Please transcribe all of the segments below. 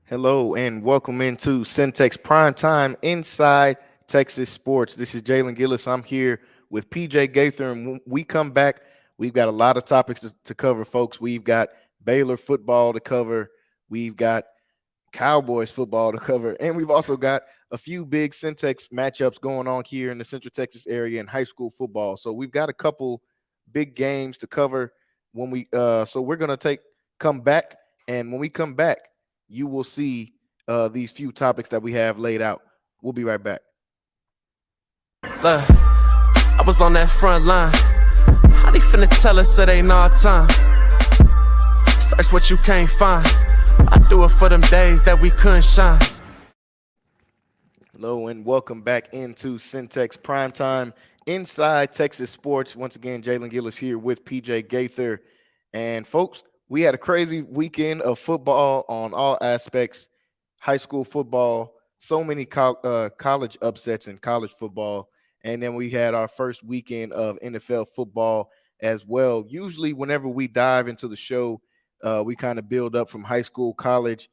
Hello and welcome into Centex Primetime Inside Texas Sports. This is Jalen Gillis. I'm here with PJ Gaither, and when we come back, we've got a lot of topics to cover, folks. We've got Baylor football to cover, we've got Cowboys football to cover, and we've also got a few big Centex matchups going on here in the Central Texas area in high school football. So we've got a couple big games to cover when so we're gonna come back, and when we come back you will see these few topics that we have laid out. We'll be right back. Look, I was on that front line. How they finna tell us it ain't our time? Search what you can't find. I do it for them days that we couldn't shine. Hello and welcome back into Centex Primetime Inside Texas Sports. Once again, Jalen Gillis here with PJ Gaither. And folks, we had a crazy weekend of football on all aspects, high school football, so many college upsets in college football. And then we had our first weekend of NFL football as well. Usually, whenever we dive into the show, we kind of build up from high school, college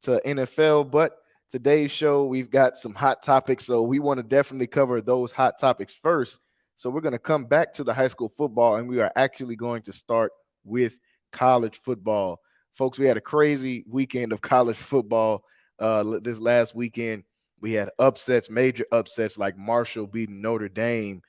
to NFL. But today's show, we've got some hot topics. So we want to definitely cover those hot topics first. So we're going to come back to the high school football, and we are actually going to start with college football. Folks, we had a crazy weekend of college football this last weekend. We had upsets, major upsets like Marshall beating Notre Dame.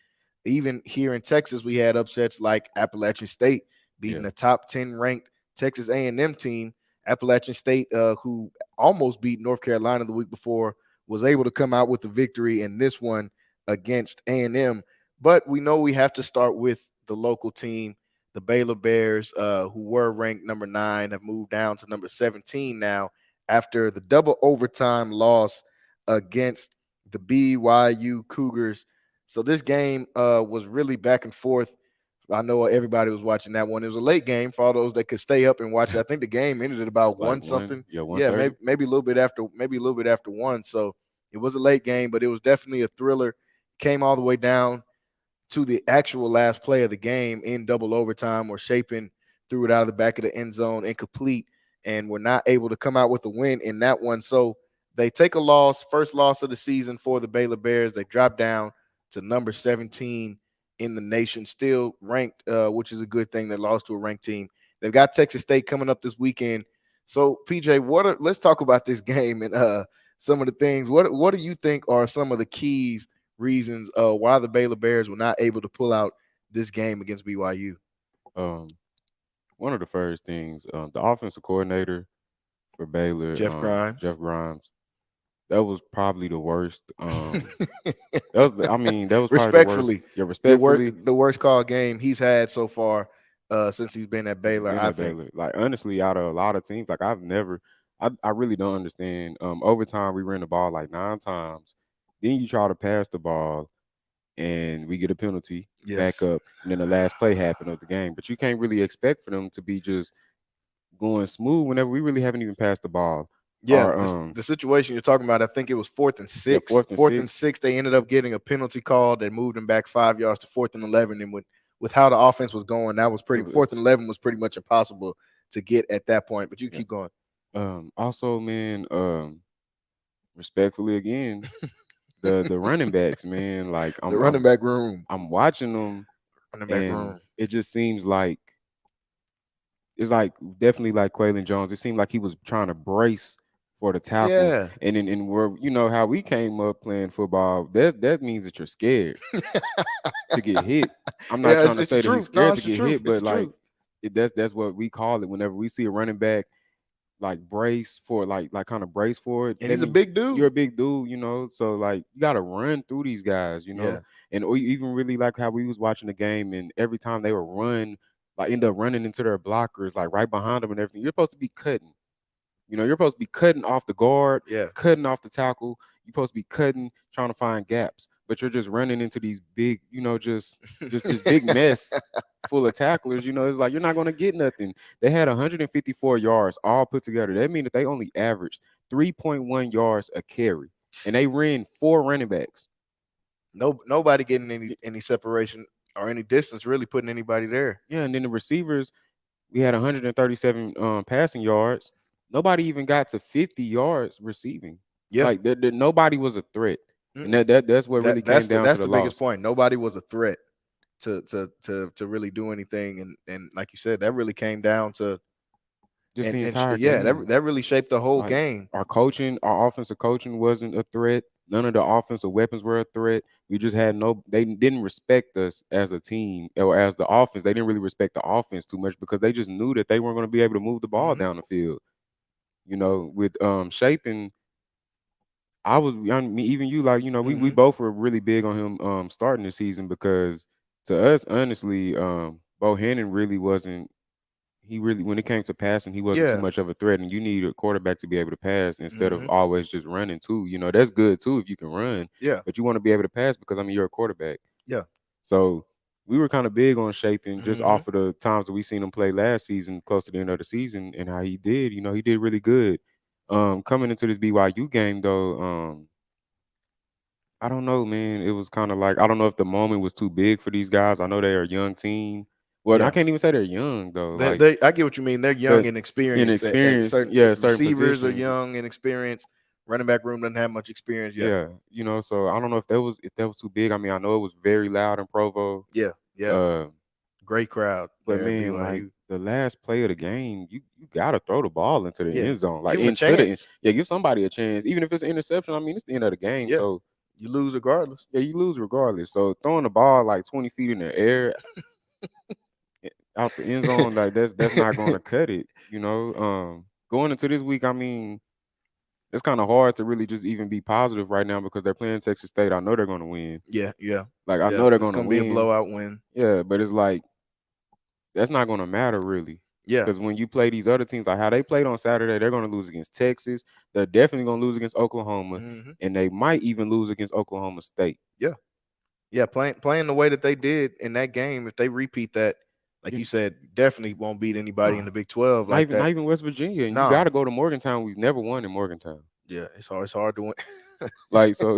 Even here in Texas, we had upsets like Appalachian State beating the top 10 ranked Texas A&M team. Appalachian State, who almost beat North Carolina the week before, was able to come out with a victory in this one against A&M. But we know we have to start with the local team. The Baylor Bears, who were ranked number 9, have moved down to number 17 now after the double overtime loss against the BYU Cougars. So this game was really back and forth. I know everybody was watching that one. It was a late game for all those that could stay up and watch it. I think the game ended at about Like one something. Yeah, Maybe a little bit after, one. So it was a late game, but it was definitely a thriller. Came all the way down to the actual last play of the game in double overtime, where Chapin threw it out of the back of the end zone incomplete, and were not able to come out with a win in that one. So they take a loss, first loss of the season for the Baylor Bears. They drop down to number 17 in the nation, still ranked, which is a good thing. They lost to a ranked team. They've got Texas State coming up this weekend. So, PJ, let's talk about this game and some of the things. What do you think are some of the keys reasons why the Baylor Bears were not able to pull out this game against BYU? Um, One of the first things, the offensive coordinator for Baylor, Jeff Grimes. Jeff Grimes, that was probably the worst. That was probably Respectfully, the worst. Yeah, respectfully, the worst call game he's had so far since he's been at Baylor. I think. Baylor. Like honestly, out of a lot of teams, like I really don't understand. Overtime, we ran the ball like 9 times. Then you try to pass the ball, and we get a penalty, back up, and then the last play happened of the game. But you can't really expect for them to be just going smooth whenever we really haven't even passed the ball. Yeah, the situation you're talking about, I think it was 4th and 6. Yeah, fourth and six, they ended up getting a penalty call that moved them back 5 yards to 4th and 11. And with how the offense was going, that was 4th and 11 was pretty much impossible to get at that point. But you keep going. Also, man, respectfully again, the running backs, man, like the running back room. I'm watching them, running back and room. It just seems like it's like definitely like Quaylon Jones. It seemed like he was trying to brace for the tackles. Yeah. And where how we came up playing football, that means that you're scared to get hit. I'm not trying to say that he's scared to get hit, but like that's what we call it whenever we see a running back like brace for like kind of brace for it. And he's a big dude. You're a big dude, so like you gotta run through these guys, And we even really like how we was watching the game, and every time they would run, like end up running into their blockers, like right behind them and everything. You're supposed to be cutting. You're supposed to be cutting off the guard, cutting off the tackle. You're supposed to be cutting, trying to find gaps, but you're just running into these big, just this big mess full of tacklers. It's like you're not going to get nothing. They had 154 yards all put together. That means that they only averaged 3.1 yards a carry, and they ran 4 running backs. Nobody getting any separation or any distance, really putting anybody there. Yeah, and then the receivers, we had 137 passing yards. nobody even got to 50 yards receiving. Yeah. Like nobody was a threat, and Mm-mm. that's what really came down to That's the the biggest loss. point. Nobody was a threat to really do anything, and like you said, that really came down to Just the entire yeah, game. that really shaped the whole Like game. our coaching, our offensive coaching wasn't a threat. None of the offensive weapons were a threat. We just had no. They didn't respect us as a team or as the offense. They didn't really respect the offense too much because they just knew that they weren't going to be able to move the ball Hmm. down the field. With shaping, I was me, even you, like, we Hmm. both were really big on him starting the season because to us, honestly, Bohannon really wasn't. He really, when it came to passing, he wasn't too Yeah. much of a threat, and you need a quarterback to be able to pass instead of Hmm. always just running too. That's good too if you can run, Yeah. but you want to be able to pass because I mean you're a quarterback. Yeah. So we were kind of big on shaping just Hmm. off of the times that we seen him play last season, close to the end of the season, and how he did. He did really good. Coming into this BYU game though, I don't know, man. It was kind of like I don't know if the moment was too big for these guys. I know they're a young team. Well, I Yeah. can't even say they're young though. Like They I get what you mean. They're young the and experienced. At inexperience, certain yeah, certain receivers are positions, young and experienced. Running back room doesn't have much experience yet. yeah. So I don't know if that was too big. I mean, I know it was very loud in Provo. Yeah. Yeah. Uh, Great crowd but there at man, like BYU. the last play of the game, you gotta throw the ball into the Yeah. end zone, like Give them a into the chance. yeah, give somebody a chance, even if it's an interception. I mean, it's the end of the game, Yeah. so You lose regardless. yeah, you lose regardless. So throwing the ball like 20 feet in the air out the end zone, like that's not going to cut it. Going into this week, I mean, it's kind of hard to really just even be positive right now because they're playing Texas State. I know they're going to win. Yeah. Yeah. Like I Yeah. know they're It's going to gonna be a win. blowout win. Yeah, but it's like that's not going to matter really. Yeah. Because when you play these other teams, like how they played on Saturday, they're going to lose against Texas. They're definitely going to lose against Oklahoma, Hmm. and they might even lose against Oklahoma State. Yeah. Yeah. Playing the way that they did in that game, if they repeat that, like You, you said, definitely won't beat anybody in nah, the Big 12 not like even not that. even West Virginia, and you got Nah. to go to Morgantown. We've never won in Morgantown. Yeah. It's hard to win. Like so,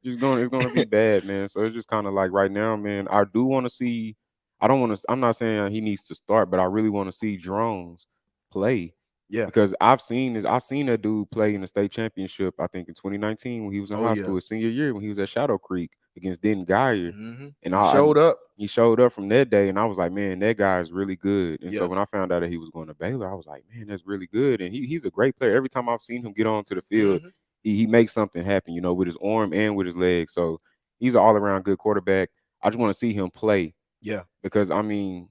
it's gonna be bad, man. So it's just kind of like right now, man. I do want to see. I don't want to. I'm not saying he needs to start, but I really want to see Drones play Yeah. because I've seen that dude play in the state championship. I think in 2019 when he was in Oh high yeah. school, his senior year when he was at Shadow Creek against Denton Geyer, Hmm. and He showed up. he showed up from that day, and I was like, man, that guy is really good. And so Yeah. when I found out that he was going to Baylor, I was like, man, that's really good. And he's a great player. Every time I've seen him get onto the field, Hmm. he makes something happen, with his arm and with his legs. So he's an all around good quarterback. I just want to see him play Yeah. because I mean,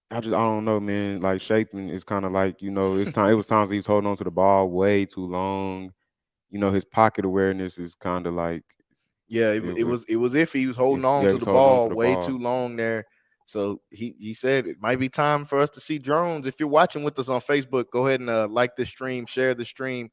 I don't know, man. Like shaping is kind of like it's time. It was times he was holding on to the ball way too long. His pocket awareness is kind of like Yeah, it, it it, was if he was holding on yeah, he to was the holding on to ball the way ball. too long there. So he said it might be time for us to see drones. If you're watching with us on Facebook, go ahead and like this stream, share the stream,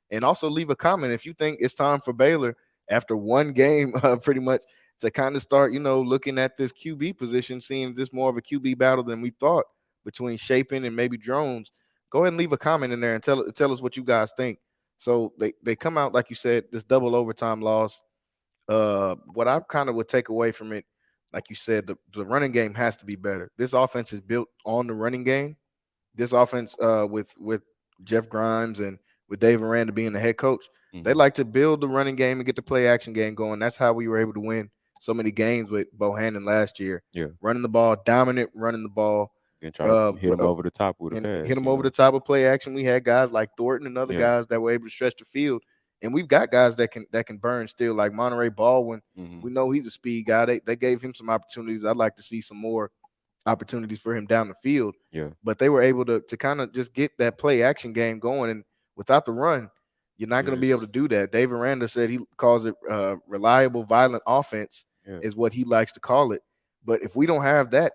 and also leave a comment if you think it's time for Baylor after one game, pretty much to kind of start, looking at this QB position, seeing this more of a QB battle than we thought between Shaping and maybe drones. Go ahead and leave a comment in there and tell us what you guys think. So they come out like you said, this double overtime loss. What I kind of would take away from it, like you said, the running game has to be better. This offense is built on the running game. This offense, with Jeff Grimes and with Dave Aranda being the head coach, they Hmm. like to build the running game and get the play action game going. That's how we were able to win so many games with Bohannon last year, Yeah, running the ball, dominant running the ball. and try to hit him Uh, over the top with a and hit pass. them over the top of play action. We had guys like Thornton and other Yeah. guys that were able to stretch the field, and we've got guys that can burn still, like Monterey Baldwin. Hmm. We know he's a speed guy. They gave him some opportunities. I'd like to see some more opportunities for him down the field, Yeah. but they were able to kind of just get that play action game going. And without the run, you're not going to be able Yes. to do that. Dave Aranda said he calls it reliable, violent offense, Yeah. is what he likes to call it. But if we don't have that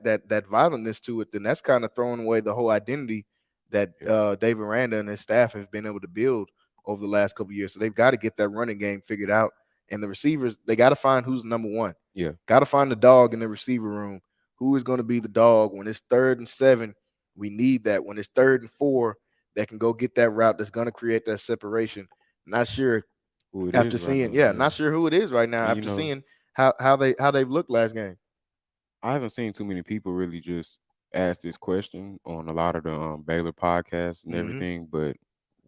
violentness to it, then that's kind of throwing away the whole identity that Yeah. Dave Aranda and his staff have been able to build over the last couple of years. So they've got to get that running game figured out. And the receivers, they got to find who's number one. Yeah. Got to find the dog in the receiver room. Who is going to be the dog when it's 3rd and 7? We need that. When it's 3rd and 4, that can go get that route that's going to create that separation. Not sure Who it after is right seeing, now? yeah, Yeah. not sure who it is right now And after seeing how they've looked last game. I haven't seen too many people really just ask this question on a lot of the Baylor podcasts and Hmm. everything, but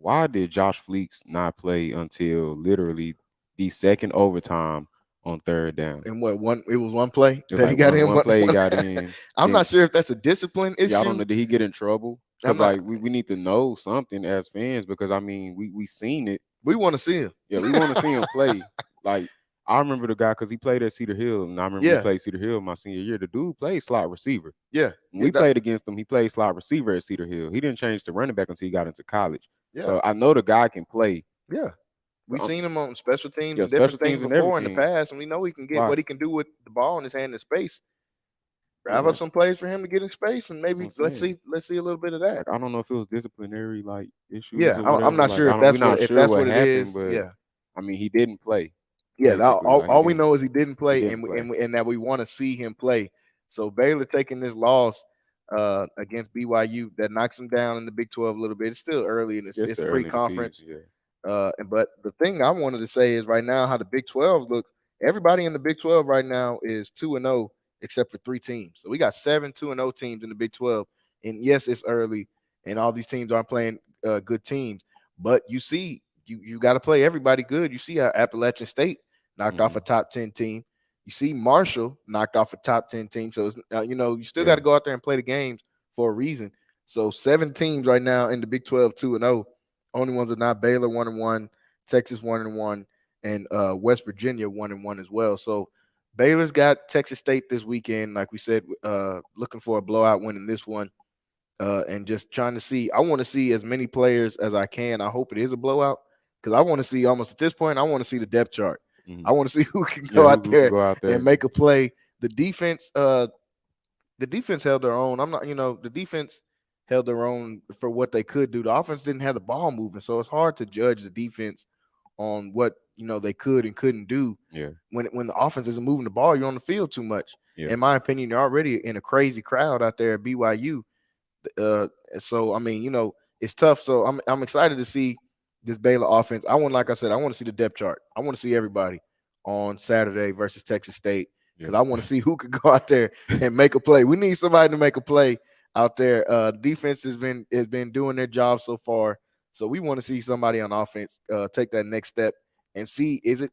why did Josh Fleeks not play until literally the second overtime on third down? And what one? It was one play It was that he like got in. one One, play he one. got in. I'm not Then sure if that's a discipline yeah, I don't issue. know. Did he get in trouble? I'm Because not. like we need to know something as fans because I mean we seen it. We want to see him. Yeah, we want to see him play. Like I remember the guy because he played at Cedar Hill, and I remember he Yeah, played Cedar Hill my senior year. The dude played slot receiver. yeah, When yeah, we played against him, he played slot receiver at Cedar Hill. He didn't change to running back until he got into college. yeah, So I know the guy can play. yeah. We've But seen him on special teams yeah, and different special things teams and before in the everything. past, and we know he can get Right. what he can do with the ball in his hand in space. Yeah, Drive up some plays for him to get in space, and that's what maybe I'm saying. let's see a little bit of that. Like I don't know if it was disciplinary like issues Yeah, or I'm whatever. not Like sure I if don't. We're that's not what sure what it happened, is. but Yeah, I mean he didn't play. yeah. Basically, like he All we didn't. know is he didn't He play, didn't play. and that we want to see him play. So Baylor taking this loss against BYU that knocks him down in the Big 12 a little bit. It's still early, and Just it's early in the pre-conference. season. Yeah. But the thing I wanted to say is right now how the Big 12 looks. Everybody in the Big 12 right now is 2-0 except for 3 teams. So we got 7 2-0 teams in the Big 12. And yes, it's early, and all these teams aren't playing good teams. But you see, you got to play everybody good. You see how Appalachian State knocked off a top 10 team. You see Marshall knocked off a top 10 team. So it's, you still got Yeah. to go out there and play the games for a reason. So 7 teams right now in the Big 12 2-0. Only ones are not Baylor 1-1, Texas 1-1, and West Virginia 1-1 as well. So Baylor's got Texas State this weekend, like we said, looking for a blowout win in this one, and just trying to see. I want to see as many players as I can. I hope it is a blowout because I want to see almost at this point. I want to see the depth chart. Mm-hmm. I want to see who can Yeah. go out Who can there go out and there? make a play. The defense held their own. I'm not, the defense held their own for what they could do. The offense didn't have the ball moving, so it's hard to judge the defense on what they could and couldn't do. Yeah. When the offense isn't moving the ball, you're on the field too much. Yeah. In my opinion, you're already in a crazy crowd out there at BYU. So I mean, it's tough. So I'm excited to see this Baylor offense. Like I said, I want to see the depth chart. I want to see everybody on Saturday versus Texas State because I want to see who could go out there and make a play. We need somebody to make a play out there. Defense has been doing their job so far. So we want to see somebody on offense take that next step and see is it,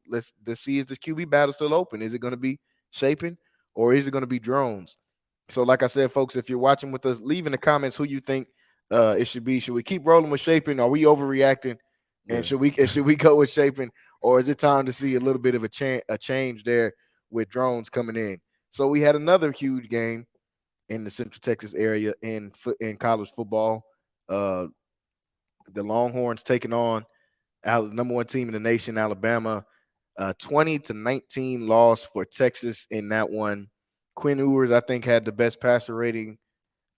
let's see is this QB battle still open? Is it going to be Shaping or is it going to be Drones? So, like I said, folks, if you're watching with us, leave in the comments who you think it should be. Should we keep rolling with Shaping? Are we overreacting? And should we go with Shaping, or is it time to see a little bit of a change there with Drones coming in? So we had another huge game in the Central Texas area in college football. The Longhorns taking on the number one team in the nation, Alabama. 20-19 loss for Texas in that one. Quinn Ewers, I think, had the best passer rating,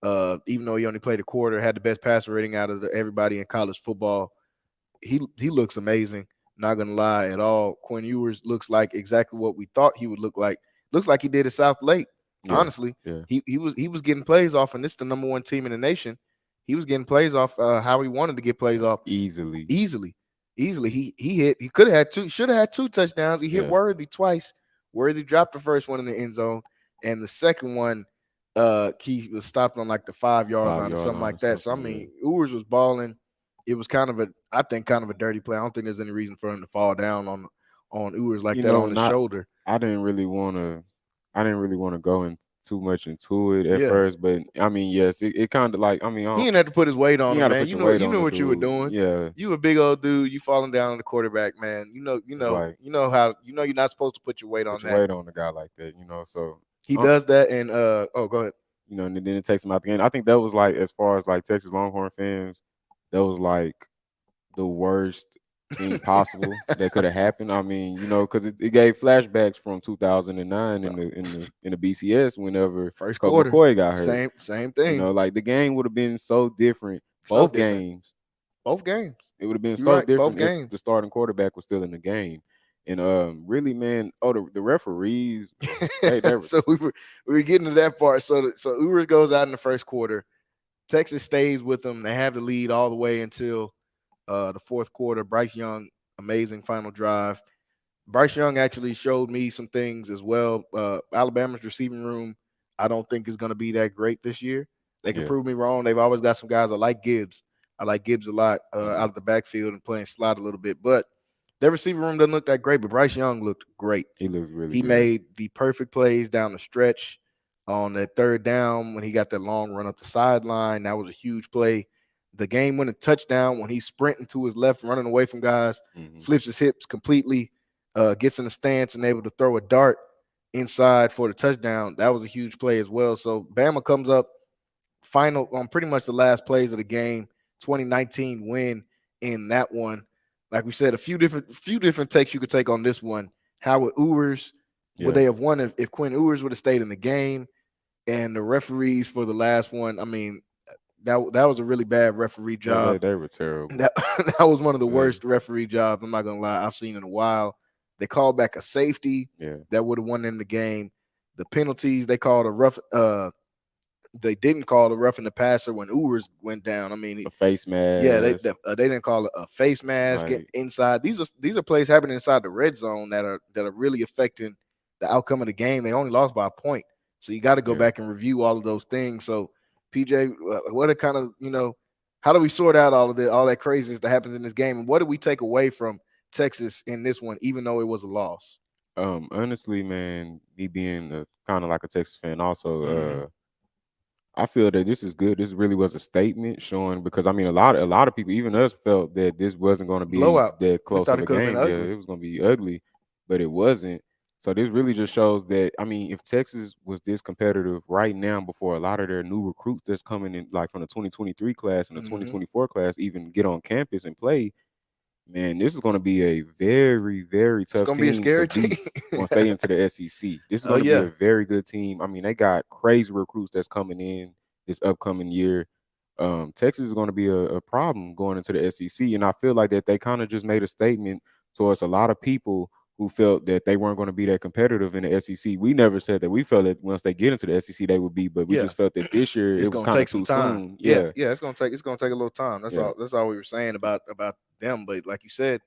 even though he only played a quarter, had the best passer rating out of everybody in college football. He looks amazing, not gonna lie at all. Quinn Ewers looks like exactly what we thought he would look like. Looks like he did at South Lake. Honestly, Yeah. he was getting plays off, and this is the number one team in the nation. He was getting plays off how he wanted to get plays off Easily. He could have had should have had 2 touchdowns. He hit Worthy twice. Worthy dropped the first one in the end zone, and the second one, he was stopped on like the 5-yard line or something like that. So I mean, Ewers was balling. It was kind of a dirty play. I don't think there's any reason for him to fall down on Ewers like that on the shoulder. I didn't really want to go in too much into it at first, but I mean, yes, it kind of like he didn't have to put his weight on him, man. You know what you were doing. Yeah, you a big old dude. You falling down on the quarterback, man. You know how you're not supposed to put your weight on that. Weight on a guy like that, So he does that, and go ahead. And then it takes him out the game. I think that was like as far as like Texas Longhorn fans, that was like the worst thing possible that could have happened. I mean, because it gave flashbacks from 2009 in the BCS whenever first Colt quarter McCoy got hurt. Same thing. Like the game would have been so different. Both games. It would have been You're different both games. if the starting quarterback was still in the game. And really, man, the referees. So we were getting to that part. So Ewers goes out in the first quarter. Texas stays with them. They have the lead all the way until the fourth quarter. Bryce Young, amazing final drive. Bryce Young actually showed me some things as well. Alabama's receiving room, I don't think is going to be that great this year. They can prove me wrong. They've always got some guys. I like Gibbs. I like Gibbs a lot Mhm. out of the backfield and playing slot a little bit. But their receiver room doesn't look that great. But Bryce Young looked great. He looks really He good. made the perfect plays down the stretch on that third down when he got that long run up the sideline. That was a huge play. The game winning touchdown when he's sprinting to his left, running away from guys, Mhm. flips his hips completely, gets in the stance and able to throw a dart inside for the touchdown. That was a huge play as well. So Bama comes up final on pretty much the last plays of the game, 2019 win in that one. Like we said, a few different takes you could take on this one. How would Ewers would Yeah. they have won if Quinn Ewers would have stayed in the game? And the referees for the last one, I mean, that was a really bad referee Yeah, job. they were terrible. That that was one of the Yeah. worst referee jobs. I'm not gonna lie, I've seen in a while. They called back a safety Yeah. that would have won in the game. The penalties they called a rough. They didn't call a roughing the passer when Ewers went down. I mean, A face yeah, mask. they didn't call it a face mask Like, inside. These are plays happening inside the red zone that are really affecting the outcome of the game. They only lost by a point, so you got to go yeah. back and review all of those things. So, PJ, what are kind of how do we sort out all that craziness that happens in this game, and what do we take away from Texas in this one, even though it was a loss? Honestly, man, me being kind of like a Texas fan, also, Mm-hmm. I feel that this is good. This really was a statement showing because I mean a lot of people, even us, felt that this wasn't going to be Blowout. that We close thought of it a could have been game. Yeah, ugly. it was going to be ugly, but it wasn't. So this really just shows that I mean, if Texas was this competitive right now, before a lot of their new recruits that's coming in, like from the 2023 class and the Mm-hmm. 2024 class, even get on campus and play, man, this is going to be a very, very It's tough gonna be a team to scary team. beat once they into the SEC. This is Oh going to be a yeah. very good team. I mean, they got crazy recruits that's coming in this upcoming year. Texas is going to be a problem going into the SEC, and I feel like that they kind of just made a statement towards a lot of people who felt that they weren't going to be that competitive in the SEC. We never said that we felt that once they get into the SEC they would be, but we Yeah. just felt that this year It's it was gonna kind of take some too time. soon. Yeah, Yeah, yeah, it's gonna take a little time. That's yeah, all. That's all we were saying about them. But like you said,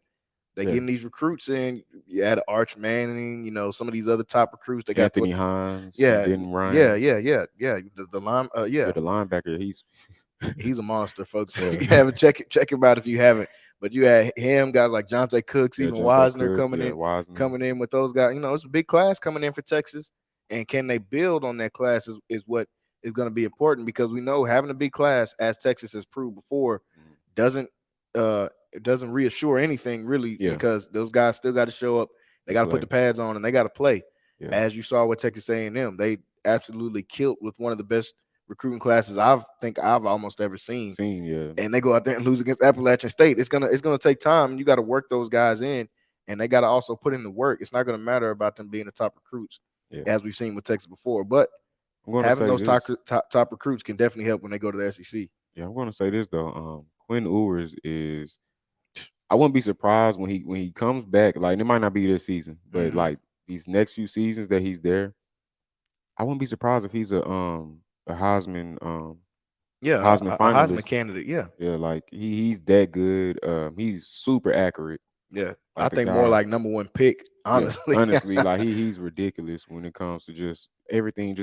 they yeah. getting these recruits in. You had Arch Manning, some of these other top recruits. They got Anthony Hines from yeah, Denton yeah, Ryan. yeah, yeah, yeah. The line, Yeah, yeah, the linebacker, he's he's a monster, folks. yeah, If you haven't check him out if you haven't. But you had him, guys like Jonte Cooks, yeah, even Jonte Wisner Cook, yeah, Wiseman. coming in with those guys. It's a big class coming in for Texas, and can they build on that class is what is going to be important because we know having a big class, as Texas has proved before, Mhm. doesn't it doesn't reassure anything really Yeah, because those guys still got to show up. They and got to put the play. pads on and they got to play. Yeah, As you saw with Texas A&M, they absolutely killed with one of the best recruiting classes I've almost ever seen, seen, yeah, and they go out there and lose against Appalachian State. It's gonna take time, and you got to work those guys in, and they got to also put in the work. It's not gonna matter about them being the top recruits, yeah. as we've seen with Texas before, but I'm gonna having say those this. top recruits can definitely help when they go to the SEC. Yeah, I'm gonna say this though. Quinn Ewers is. I wouldn't be surprised when he comes back. Like it might not be this season, but Mm-hmm. like these next few seasons that he's there, I wouldn't be surprised if he's a Heisman Yeah, Heisman a Heisman finalist. candidate. Yeah, Yeah, like he's that good. He's super accurate. yeah. I Like the think more guy. like number one pick, Yeah, honestly. honestly, like he's ridiculous when it comes to just everything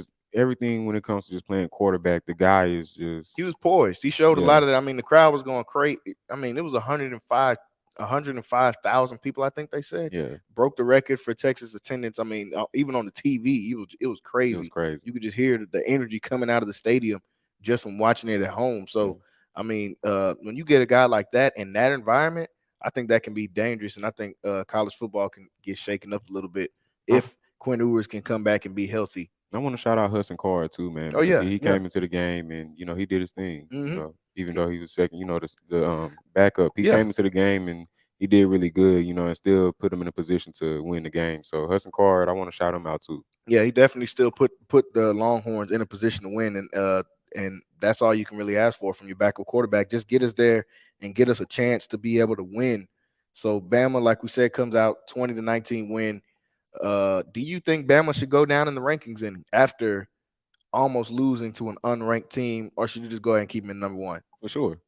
when it comes to just playing quarterback. The guy is He just was poised. He showed a yeah, lot of that. I mean, the crowd was going crazy. I mean, it was 105,000 people. I think they said yeah, broke the record for Texas attendance. I mean, even on the TV, it was it was crazy. crazy. You could just hear the energy coming out of the stadium just from watching it at home. Yeah, So, I mean, when you get a guy like that in that environment, I think that can be dangerous, and I think college football can get shaken up a little bit I if Quinn Ewers can come back and be healthy. I want to shout out Hudson Card too, man, Oh because yeah, he yeah. came into the game and he did his thing. Hmm. Even though he was second, the backup, he Yeah. came into the game and he did really good. And still put him in a position to win the game. So Hudson Card, I want to shout him out too. Yeah, he definitely still put the Longhorns in a position to win, and that's all you can really ask for from your backup quarterback. Just get us there and get us a chance to be able to win. So Bama, like we said, comes out 20-19 win. Do you think Bama should go down in the rankings and after almost losing to an unranked team, or should you just go ahead and keep them in number one? For sure.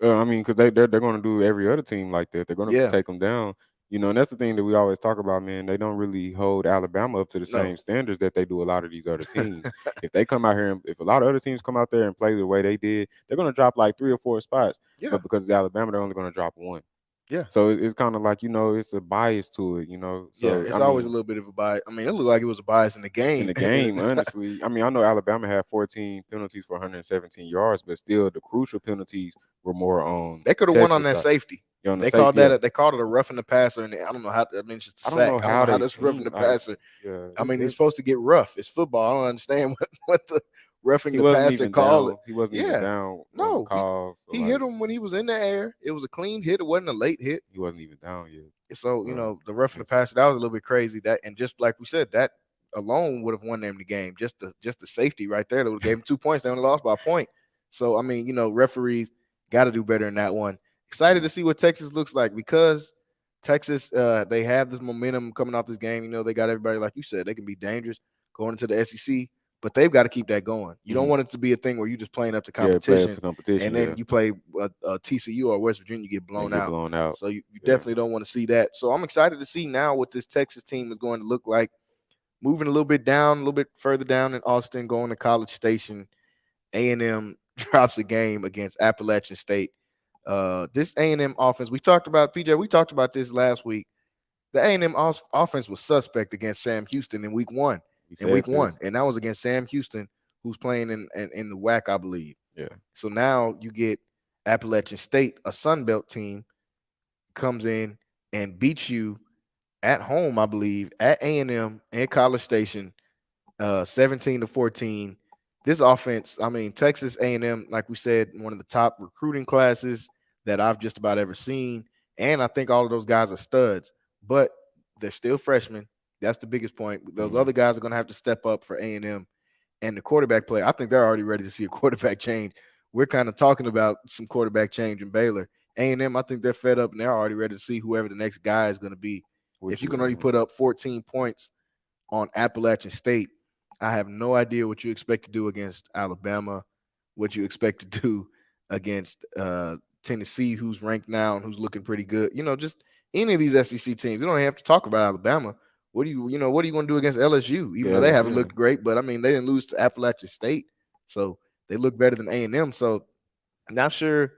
I mean, because they're going to do every other team like that. They're going to Yeah. take them down. And that's the thing that we always talk about, man. They don't really hold Alabama up to the No. same standards that they do a lot of these other teams. If they come out here and if a lot of other teams come out there and play the way they did, they're gonna drop like 3 or 4 spots. Yeah. But because it's Alabama, they're only gonna drop one. Yeah. So it's kind of like it's a bias to it. Yeah. So It's I always a mean, little bit of a bias. I mean, it looked like it was a bias in the in game. the game, honestly, I mean, I know Alabama had 14 penalties for 117 yards, but still the crucial penalties were more on They could have won on Texas that side. safety. Yeah, on the They safety, called yeah. that. They called it a roughing the passer, and I don't know how. I mean, it's just a I don't know sack. I don't how know how they that's roughing seen the like, passer. yeah, I mean, it's it's supposed to get rough. It's football. I don't understand what the roughing he the wasn't passer even call it. down. He wasn't even Yeah, down on the no, he call. So he hit like him when he was in the air. It was a clean hit. It wasn't a late hit. he wasn't even down yet. So So the roughing the it's passer that was a little bit crazy. That and just like we said, that alone would have won them the game. Just the safety right there that would have gave them 2 points. They only lost by a point. So I mean, referees got to do better in that one. Excited to see what Texas looks like because Texas they have this momentum coming off this game. They got everybody like you said they can be dangerous going into the SEC, but they've got to keep that going. You don't mhm. want it to be a thing where you just playing up to Yeah, play up competition to competition. and Yeah, then you play TCU or West Virginia, you get then blown get out. blown out. So you Yeah. definitely don't want to see that. So I'm excited to see now what this Texas team is going to look like. Moving a little bit down, a little bit further down in Austin, going to College Station. A&M drops a game against Appalachian State. This A&M offense, we talked about, PJ, we talked about this last week. The A&M offense was suspect against Sam Houston in week one. We In said week one. this. And that was against Sam Houston, who's playing in the WAC, I believe. Yeah. So now you get Appalachian State, a Sun Belt team, comes in and beats you at home, I believe, at A&M and College Station, 17-14. This offense, I mean, Texas A&M, like we said, one of the top recruiting classes that I've just about ever seen, and I think all of those guys are studs, but they're still freshmen. That's the biggest point. Those Mhm. other guys are going to have to step up for A&M, and the quarterback play. I think they're already ready to see a quarterback change. We're kind of talking about some quarterback change in Baylor. A&M, I think they're fed up and they're already ready to see whoever the next guy is going to be. If Which you is can already put up 14 points on Appalachian State, I have no idea what you expect to do against Alabama, what you expect to do against Tennessee, who's ranked now and who's looking pretty good. Just any of these SEC teams. You don't have to talk about Alabama. What do you what are you going to do against LSU? Even yeah, though they haven't LSU. looked great, but I mean they didn't lose to Appalachian State, so they look better than A&M. So not sure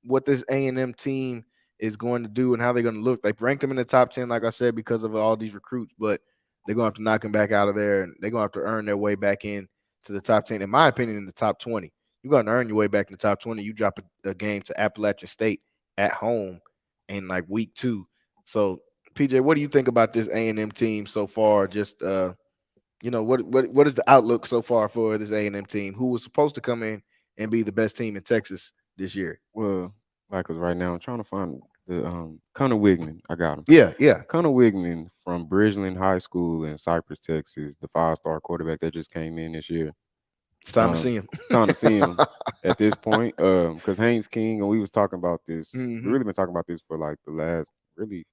what this A&M team is going to do and how they're going to look. They've ranked them in the top 10, like I said, because of all these recruits, but they're going to have to knock them back out of there, and they're going to have to earn their way back in to the top 10. In my opinion, in the top 20. You're going to earn your way back in the top 20. You drop a game to Appalachian State at home in like week 2. So, PJ, what do you think about this A&M team so far? Just what is the outlook so far for this A&M team, who was supposed to come in and be the best team in Texas this year? Well, like, 'cause right now I'm trying to find the Connor Wigman. I got him. Yeah, yeah. Connor Wigman from Bridgeland High School in Cypress, Texas, the 5-star quarterback that just came in this year. It's time to see him. It's time to see him at this point. Because Haynes King, and we was talking about this. We Mhm. really been talking about this for like the last really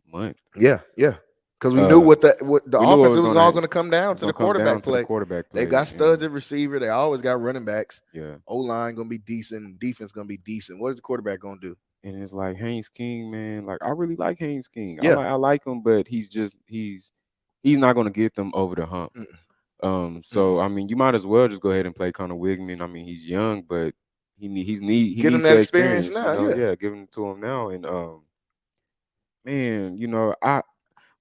month. Yeah, yeah. Because we knew Uh, what the we knew what offense was was all gonna going to come down it's to the gonna come quarterback down to the play. quarterback They've play. got studs And at receiver. They always got running backs. yeah, O line going to be decent. Defense going to be decent. What is the quarterback going to do? and it's like Haynes King, man. Like, I really like Haynes King. Yeah. I like him, but he's not gonna get them over the hump. Mm-mm. So I mean, you might as well just go ahead and play Connor Wigman. I mean, he's young, but he Get him needs that the experience experience. now. Yeah. Yeah, give him to him now. And man,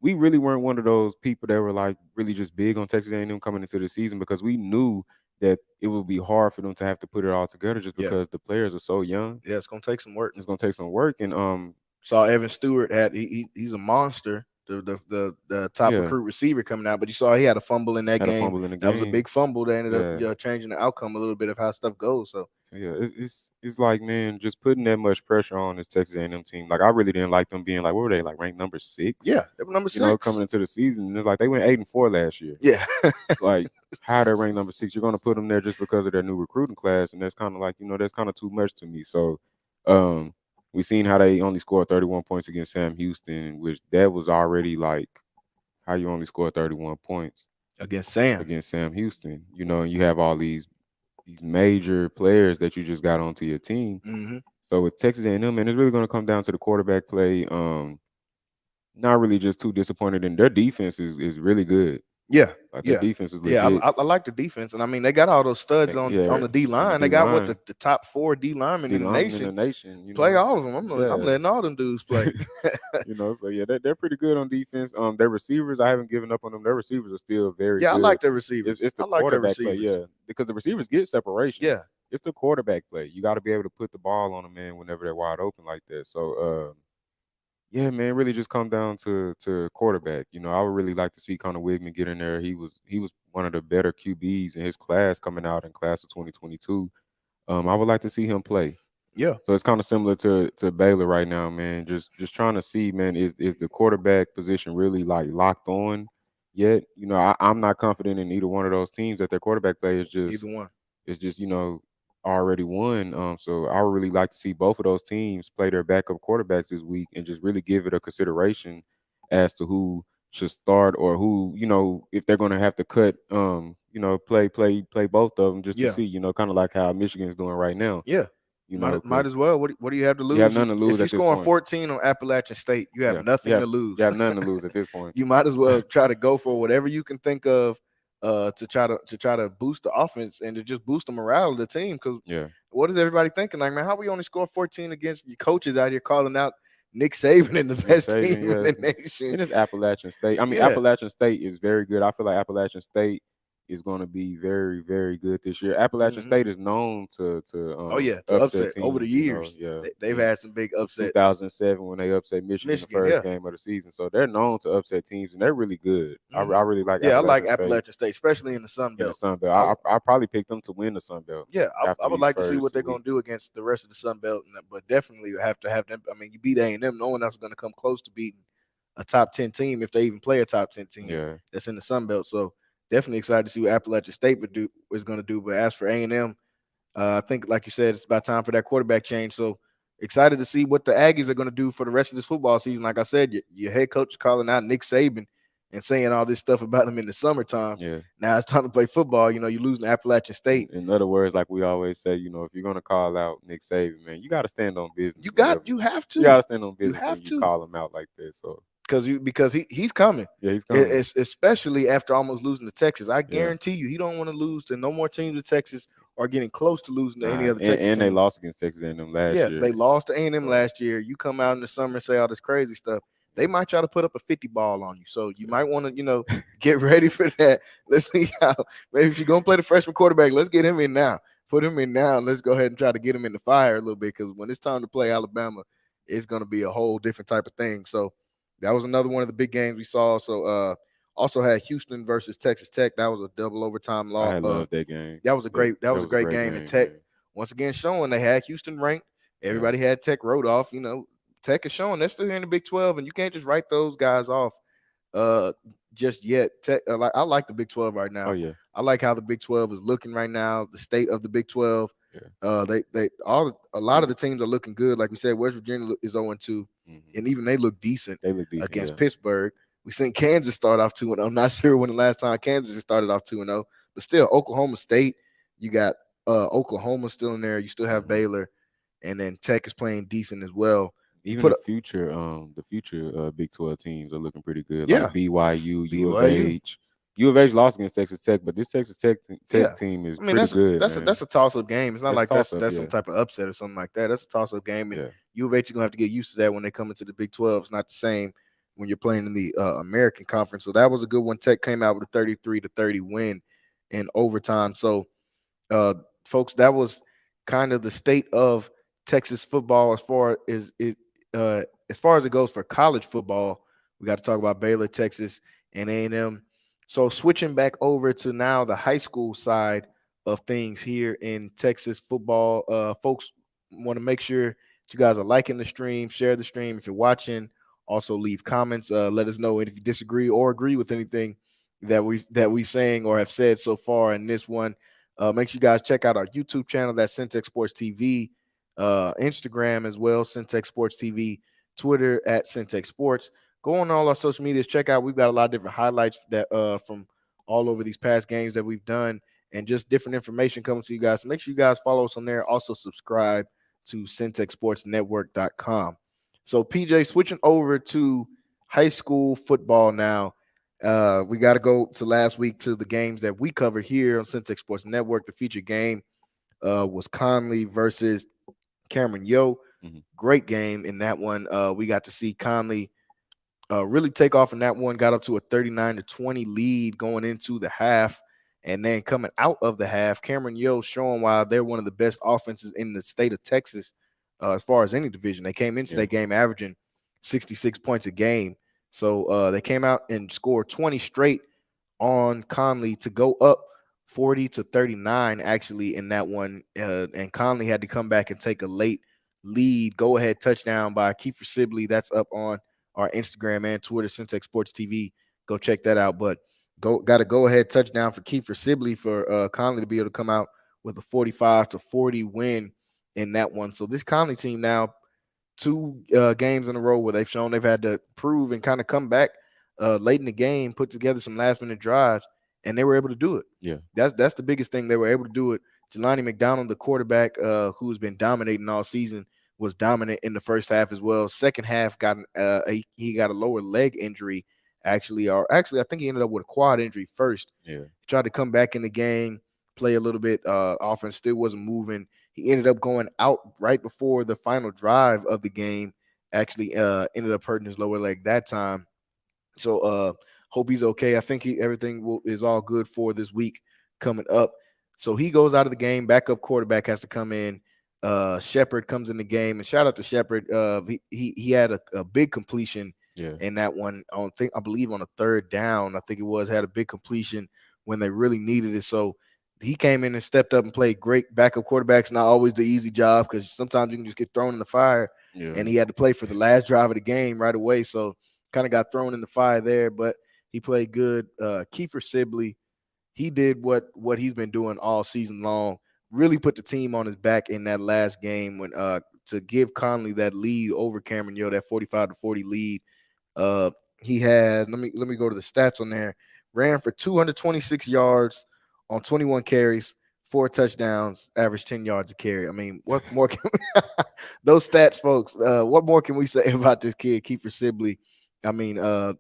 we really weren't one of those people that were like really just big on Texas A&M coming into the season because we knew that it would be hard for them to have to put it all together just Yeah. because the players are so young. Yeah, it's going to take some work. It's gonna take some work, and Saw Evan Stewart he's a monster. The top yeah, recruit receiver coming out, but you saw he had a fumble in that had a game. fumble in the That was a game. big fumble that ended up Yeah. changing the outcome a little bit of how stuff goes. So So yeah, it's like, man, just putting that much pressure on this Texas A&M team. Like, I really didn't like them being like, what were they, like, ranked number 6? yeah, they were number 6. Coming into the season, and it's like they went 8-4 last year. Yeah. Like, how they're ranked number 6? You're gonna put them there just because of their new recruiting class, and that's kind of like, that's kind of too much to me. So, we seen how they only scored 31 points against Sam Houston, which that was already like how you only scored 31 points against Sam Houston. And you have all these major players that you just got onto your team. Mm-hmm. So with Texas A&M, man, it's really going to come down to the quarterback play. not really just too disappointed in their defense is really good. Yeah, Like their yeah, defense is yeah. legit. I like the defense, and I mean they got all those studs on Yeah, the D on the line. They D got what line, the top 4 D linemen D in the lineman in the nation. nation, Play all of them. I'm yeah, letting all them dudes play. So yeah, they're pretty good on defense. Their receivers, I haven't given up on them. Their receivers are still very Yeah, I good. like their receivers. It's I the like their quarterback play, receivers. yeah, because the receivers get separation. Yeah, It's the quarterback play. You got to be able to put the ball on them, man, whenever they're wide open like that. So, yeah, man, really just come down to quarterback. I would really like to see Connor Wigman get in there. He was one of the better QBs in his class coming out in class of 2022. I would like to see him play. yeah, So it's kind of similar to Baylor right now, man. Just trying to see, man, is the quarterback position really like locked on yet? I'm not confident in either one of those teams that their quarterback play is either just one. is just already won. So I would really like to see both of those teams play their backup quarterbacks this week and just really give it a consideration as to who should start or who if they're going to have to cut play both of them just to Yeah, see kind of like how Michigan's doing right now. yeah. Might Because as well. What do you have to you have lose? nothing to If lose you're at this scoring point. 14 on Appalachian State, you have Yeah, you nothing to have lose. you have nothing to lose at this point. You might as well try to go for whatever you can think of to try to boost the offense and to just boost the morale of the team. Because Yeah, what is everybody thinking? Like, man, how we only score 14 against your coaches out here calling out Nick Saban and the Nick best team Saban, in yeah, the nation? and it's Appalachian State. I mean, Yeah. Appalachian State is very good. I feel like Appalachian State is going to be very, very good this year. Appalachian Hmm. State is known to Oh yeah, to upset upset over the teams. years. Yeah. They've In had some big upsets. 2007 when they upset Michigan the Michigan, first yeah. game of the season, so they're known to upset teams, and they're really good. I Hmm. really like Yeah, I like Appalachian State Appalachian State, especially in the Sun in the Belt. Sun Belt. I, I probably picked them to win the Sun Belt yeah, I after would these like to see first what two they're going to weeks. do against the rest of the Sun Belt, but definitely you have to have them. I mean, you beat A&M, no one else is going to come close to beating a top 10 team if they even play a top 10 team Yeah, that's in the Sun Belt. So definitely excited to see what Appalachian State is going to do. But as for A&M, I think, like you said, it's about time for that quarterback change. So excited to see what the Aggies are going to do for the rest of this football season. Like I said, your head coach is calling out Nick Saban and saying all this stuff about him in the summertime. yeah. Now it's time to play football. You're losing to Appalachian State. In other words, like we always say, if you're gonna call out Nick Saban, man, you got to stand on business. Whenever You have you got to. to stand on You business have when you to. call him out like this. So Because he's coming. yeah, he's coming. Especially after almost losing to Texas. I Yeah, guarantee you he don't want to lose to no more teams in Texas or getting close to losing to any nah, other Texas and they teams. lost against Texas A&M last Yeah, year. they lost to A&M So last year. You come out in the summer and say all this crazy stuff. They yeah, might try to put up a 50 ball on you. So you yeah, might want to, get ready for that. Let's see how maybe if you're gonna play the freshman quarterback, let's get him in now. Put him in now and let's go ahead and try to get him in the fire a little bit because when it's time to play Alabama, it's gonna be a whole different type of thing. So that was another one of the big games we saw. So also had Houston versus Texas Tech. That was a double overtime I law. had loved that game. That was a great That was a great game. And game, Tech man. once again showing they had Houston ranked. Yeah, Everybody had Tech wrote off. Tech is showing they're still here in the Big 12, and you can't just write those guys off uh just yet. Tech, I like the Big 12 right oh now. yeah, I like how the Big 12 is looking right now. The state of the Big 12. yeah, A lot of the teams are looking good. Like we said, West Virginia is 0-2, hmm and even they look decent they look decent. against Yeah, Pittsburgh. We seen Kansas start off 2-0. I'm not sure when the last time Kansas has started off 2-0, but still Oklahoma State. You got Oklahoma still in there. You still have hmm Baylor, and then Tech is playing decent as well. You even put a the future Big 12 teams are looking pretty good. Like yeah, BYU, U of BYU. H. U of H lost against Texas Tech, but this Texas Tech Yeah. team is I mean pretty good, man. that's a toss up game. It's not That's a like toss up, that's some yeah, type of upset or something like that. That's a toss up game, and yeah, U of H is gonna have to get used to that when they come into the Big 12. It's not the same when you're playing in the American Conference. So that was a good one. Tech came out with a 33-30 win in overtime. So uh, folks, that was kind of the state of Texas football as far as it goes for college football. We got to talk about Baylor, Texas, and A&M. So switching back over to now the high school side of things here in Texas football, folks want to make sure that you guys are liking the stream, share the stream if you're watching. Also leave comments. Let us know if you disagree or agree with anything that we saying or have said so far in this one. Make sure you guys check out our YouTube channel. That's Centex Sports TV. Instagram as well, Centex Sports TV. Twitter at Centex Sports. Go on all our social medias. Check out. We've got a lot of different highlights that from all over these past games that we've done, and just different information coming to you guys. So make sure you guys follow us on there. Also subscribe to CentexSportsNetwork.com. So PJ, switching over to high school football now. We got to go to last week to the games that we covered here on Centex Sports Network. The featured game was Conley versus Cameron Yo. Mhm. Great game in that one. We got to see Conley really take off in that one. Got up to a 39-20 lead going into the half, and then coming out of the half, Cameron Yo showing why they're one of the best offenses in the state of Texas as far as any division. They came into Yeah. that game averaging 66 points a game. So they came out and scored 20 straight on Conley to go up 40-39 actually in that one. And Conley had to come back and take a late lead, go ahead touchdown by Kiefer Sibley. That's up on our Instagram and Twitter, Centex Sports TV. Go check that out. But got a go ahead touchdown for Kiefer Sibley for Conley to be able to come out with a 45-40 win in that one. So this Conley team now, two games in a row where they've shown they've had to prove and kind of come back late in the game, put together some last minute drives, and they were able to do it. Yeah. That's the biggest thing. They were able to do it. Jelani McDonald, the quarterback who's been dominating all season, was dominant in the first half as well. Second half he got a lower leg injury actually I think he ended up with a quad injury first. Yeah. He tried to come back in the game, play a little bit. Offense still wasn't moving. He ended up going out right before the final drive of the game. Actually, ended up hurting his lower leg that time. So, hope he's okay. I think everything is all good for this week coming up. So he goes out of the game. Backup quarterback has to come in. Shepard comes in the game, and shout out to Shepard. He had a big completion Yeah. in that one. I believe on a third down. I think it was had a big completion when they really needed it. So he came in and stepped up and played great. Backup quarterback's not always the easy job because sometimes you can just get thrown in the fire. Yeah. And he had to play for the last drive of the game right away. So kind of got thrown in the fire there, but he played good. Kiefer Sibley, he did what he's been doing all season long. Really put the team on his back in that last game when to give Conley that lead over Cameron Yo, that 45-40 lead. Uh, he had let me go to the stats on there. Ran for 226 yards on 21 carries, 4 touchdowns, average 10 yards a carry. I mean, what more can those stats, folks? What more can we say about this kid, Kiefer Sibley? I mean, a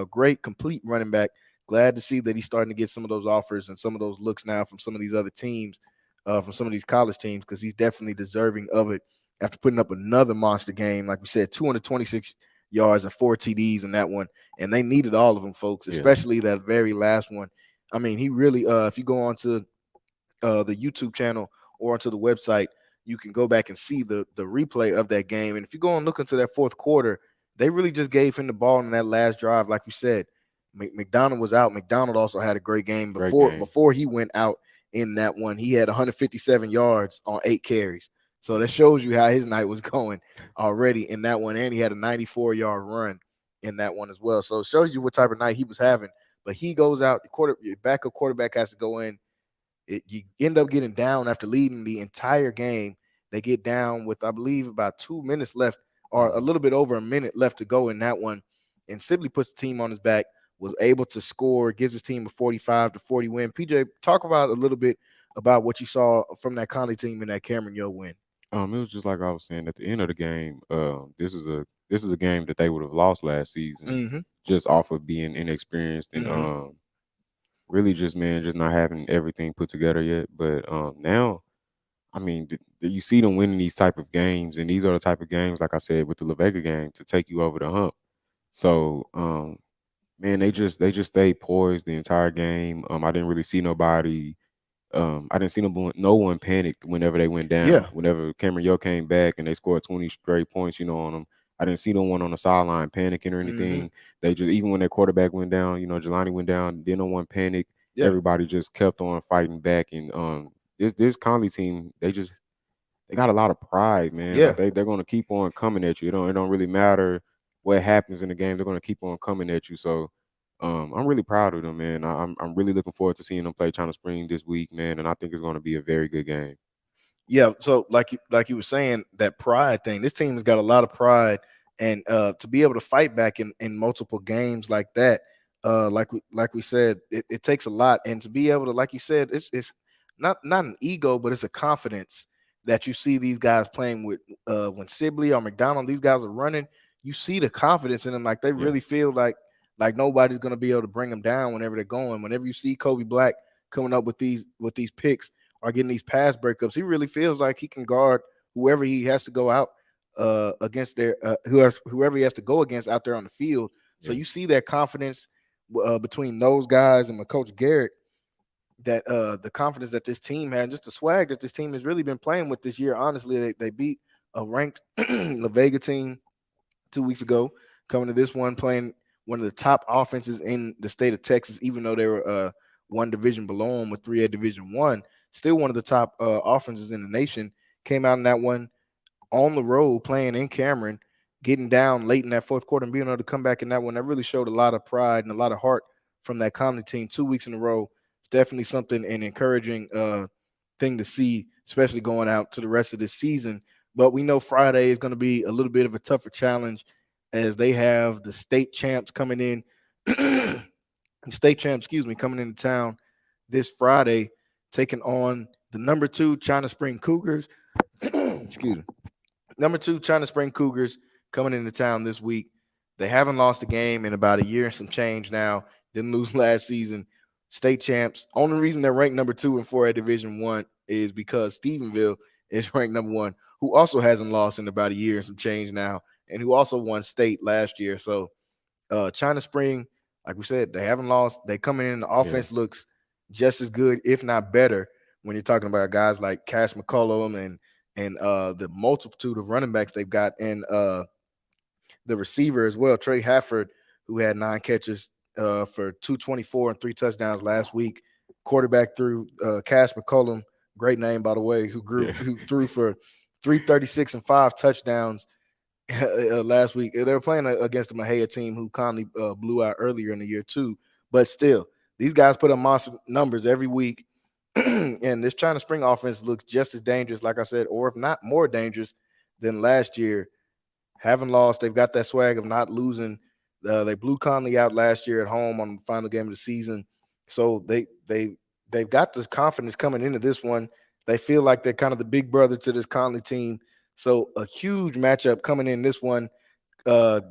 great complete running back. Glad to see that he's starting to get some of those offers and some of those looks now from some of these other teams, from some of these college teams, because he's definitely deserving of it after putting up another monster game. Like we said, 226 yards and 4 TDs in that one. And they needed all of them, folks, especially that very last one. I mean, he really, if you go on to the YouTube channel or onto the website, you can go back and see the replay of that game. And if you go and look into that fourth quarter, they really just gave him the ball in that last drive. Like you said, McDonald was out. McDonald also had a great game before he went out in that one. He had 157 yards on 8 carries. So that shows you how his night was going already in that one. And he had a 94-yard run in that one as well. So it shows you what type of night he was having. But he goes out, your backup quarterback has to go in. You end up getting down after leading the entire game. They get down with, I believe, about 2 minutes left or a little bit over a minute left to go in that one. And Sibley puts the team on his back, was able to score, gives his team a 45-40 win. PJ, talk about a little bit about what you saw from that Conley team in that Cameron Yo win. It was just like I was saying at the end of the game. This is a game that they would have lost last season, just off of being inexperienced and really just not having everything put together yet. But now, I mean, you see them winning these type of games, and these are the type of games, like I said, with the La Vega game, to take you over the hump. So, man, they just stayed poised the entire game. I didn't really see nobody. I didn't see no one panicked whenever they went down. Yeah. Whenever Cameron Yo came back and they scored 20 straight points, on them. I didn't see no one on the sideline panicking or anything. They just, even when their quarterback went down, Jelani went down, then no one panicked. Yeah. Everybody just kept on fighting back. And this Conley team, they got a lot of pride, man. Yeah. Like they're gonna keep on coming at you. It don't really matter what happens in the game. They're gonna keep on coming at you. So I'm really proud of them, man. I'm really looking forward to seeing them play China Spring this week, man. And I think it's gonna be a very good game. Yeah, so like you were saying, that pride thing. This team has got a lot of pride, and to be able to fight back in multiple games like that, like we said, it takes a lot. And to be able to, like you said, it's not an ego, but it's a confidence that you see these guys playing with. When Sibley or McDonald, these guys are running, you see the confidence in them. Like they Yeah. really feel like nobody's gonna be able to bring them down whenever they're going. Whenever you see Kobe Black coming up with these picks or getting these pass breakups, he really feels like he can guard whoever he has to go out against their whoever he has to go against out there on the field. So Yeah. you see that confidence between those guys and my coach Garrett, that the confidence that this team had, just the swag that this team has really been playing with this year. Honestly, they beat a ranked La Vega team 2 weeks ago, coming to this one playing one of the top offenses in the state of Texas, even though they were one division below them with 3A Division One. Still one of the top offenses in the nation. Came out in that one on the road playing in Cameron, getting down late in that fourth quarter and being able to come back in that one. That really showed a lot of pride and a lot of heart from that Conley team 2 weeks in a row. It's definitely something an encouraging thing to see, especially going out to the rest of this season. But we know Friday is going to be a little bit of a tougher challenge as they have the state champs coming in, state champs, excuse me, coming into town this Friday, taking on the number 2 China Spring Cougars. Excuse me. Number 2 China Spring Cougars coming into town this week. They haven't lost a game in about a year and some change now. Didn't lose last season. State champs. Only reason they're ranked number 2 in 4A Division One is because Stephenville is ranked number 1, who also hasn't lost in about a year and some change now, and who also won state last year. So China Spring, like we said, they haven't lost. They coming in. The Yeah. offense looks just as good, if not better, when you're talking about guys like Cash McCollum and the multitude of running backs they've got, and the receiver as well, Trey Hafford, who had 9 catches for 224 and 3 touchdowns last week. Quarterback through Cash McCollum, great name by the way, who threw for 336 and 5 touchdowns last week. They were playing against the Mahia team who Conley blew out earlier in the year too. But still, these guys put up monster numbers every week. And this China Spring offense looks just as dangerous, like I said, or if not more dangerous than last year. Haven't lost. They've got that swag of not losing. They blew Conley out last year at home on the final game of the season. So they've got this confidence coming into this one. They feel like they're kind of the big brother to this Conley team. So a huge matchup coming in this one.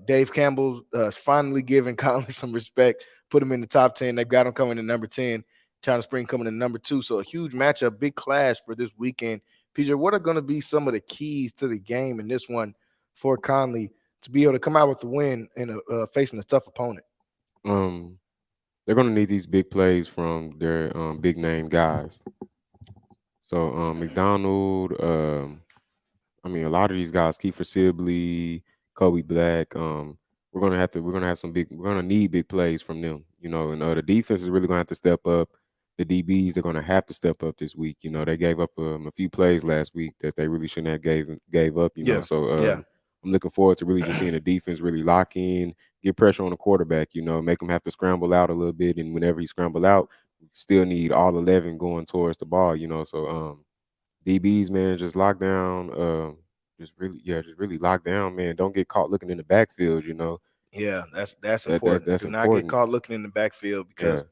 Dave Campbell finally giving Conley some respect, put him in the top 10. They've got him coming in number 10. China Spring coming in number 2. So a huge matchup, big clash for this weekend. PJ, what are going to be some of the keys to the game in this one for Conley to be able to come out with the win in facing a tough opponent? Um, they're gonna need these big plays from their big name guys. So McDonald, I mean, a lot of these guys, Kiefer Sibley, Kobe Black, we're gonna have some big, we're gonna need big plays from them, you know, and the defense is really gonna have to step up. The DBs are gonna have to step up this week. You know, they gave up a few plays last week that they really shouldn't have gave up. You know, Yeah, so yeah, I'm looking forward to really just seeing the defense really lock in, get pressure on the quarterback. You know, make him have to scramble out a little bit, and whenever he scramble out, we still need all 11 going towards the ball. You know, so DBs, man, just lock down. Just really lock down, man. Don't get caught looking in the backfield. You know, yeah. That's important. that's Do not get important. caught looking in the backfield Yeah, because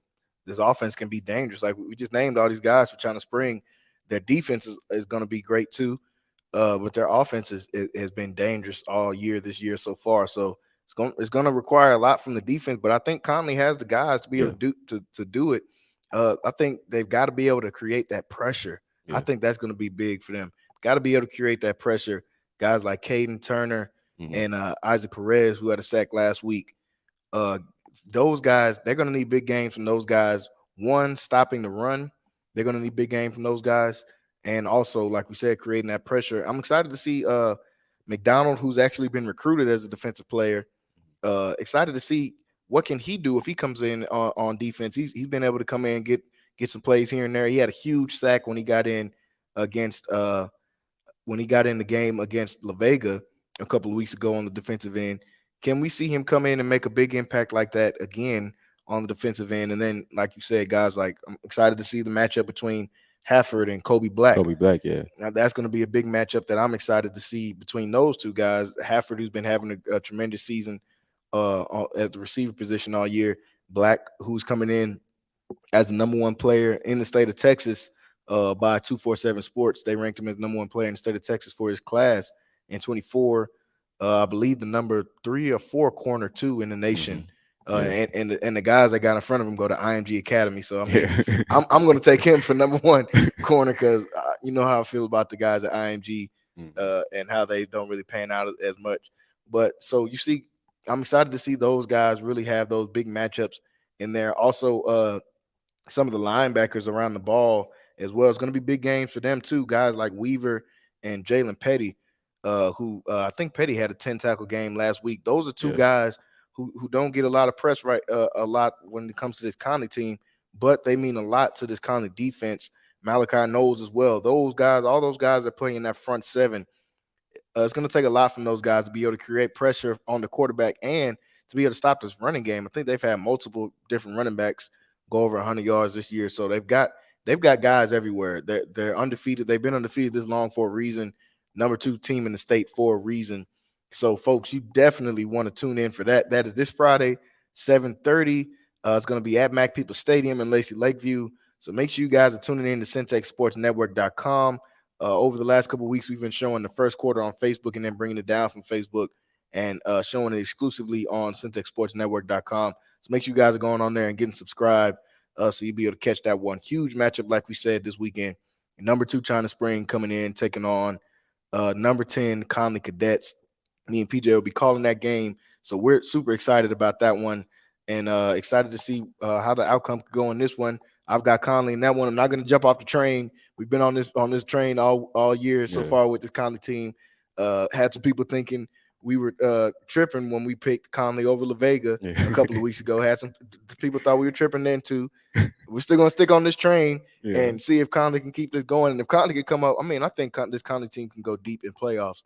this offense can be dangerous. Like we just named all these guys for China Spring. Their defense is going to be great too, but their offense has been dangerous all year this year so far. So it's going to require a lot from the defense. But I think Conley has the guys to be able yeah, to do it. I think they've got to be able to create that pressure. I yeah. think that's going to be big for them. Got to be able to create that pressure. Guys like Caden Turner Hmm. and Isaac Perez, who had a sack last week. Uh, those guys, they're going to need big games from those guys. One, stopping the run. They're going to need big game from those guys. And also, like we said, creating that pressure. I'm excited to see McDonald, who's actually been recruited as a defensive player. Excited to see what can he do if he comes in on defense. He's been able to come in and get some plays here and there. He had a huge sack when he got in against when he got in the game against La Vega a couple of weeks ago on the defensive end. Can we see him come in and make a big impact like that again on the defensive end? And then, like you said, guys, like I'm excited to see the matchup between Hafford and Kobe Black. Kobe Black, yeah, Now, that's going to be a big matchup that I'm excited to see between those two guys. Hafford, who's been having a tremendous season at the receiver position all year. Black, who's coming in as the number 1 player in the state of Texas by 247 Sports. They ranked him as number 1 player in the state of Texas for his class in 24. I believe the number 3 or 4 corner two in the nation. Hmm. Yeah. And the guys that got in front of him go to IMG Academy. So I mean, Yeah. I'm going to take him for number one corner because you know how I feel about the guys at IMG Hmm. and how they don't really pan out as much. But so you see, I'm excited to see those guys really have those big matchups in there. Also, some of the linebackers around the ball as well. It's going to be big games for them too. Guys like Weaver and Jalen Petty, who I think Petty had a 10 tackle game last week. Those are two Yeah. guys who don't get a lot of press right a lot when it comes to this Conley team, but they mean a lot to this Conley defense. Malachi knows as well. Those guys, all those guys that play in that front seven, it's going to take a lot from those guys to be able to create pressure on the quarterback and to be able to stop this running game. I think they've had multiple different running backs go over 100 yards this year, so they've got guys everywhere. They're undefeated. They've been undefeated this long for a reason. Number 2 team in the state for a reason. So, folks, you definitely want to tune in for that. That is this Friday, 7:30. It's going to be at Mac People Stadium in Lacey Lakeview. So make sure you guys are tuning in to CentexSportsNetwork.com. Over the last couple of weeks, we've been showing the first quarter on Facebook and then bringing it down from Facebook and showing it exclusively on CentexSportsNetwork.com. So make sure you guys are going on there and getting subscribed so you'll be able to catch that one. Huge matchup, like we said, this weekend. Number 2 China Spring coming in, taking on number 10 Conley Cadets. Me and PJ will be calling that game. So we're super excited about that one and excited to see how the outcome could go in this one. I've got Conley in that one. I'm not going to jump off the train. We've been on this train all year so Yeah. far with this Conley team. Had some people thinking we were tripping when we picked Conley over La Vega a Yeah. couple of weeks ago. Had some people thought we were tripping then too. We're still going to stick on this train Yeah. and see if Conley can keep this going. And if Conley can come up, I mean, I think this Conley team can go deep in playoffs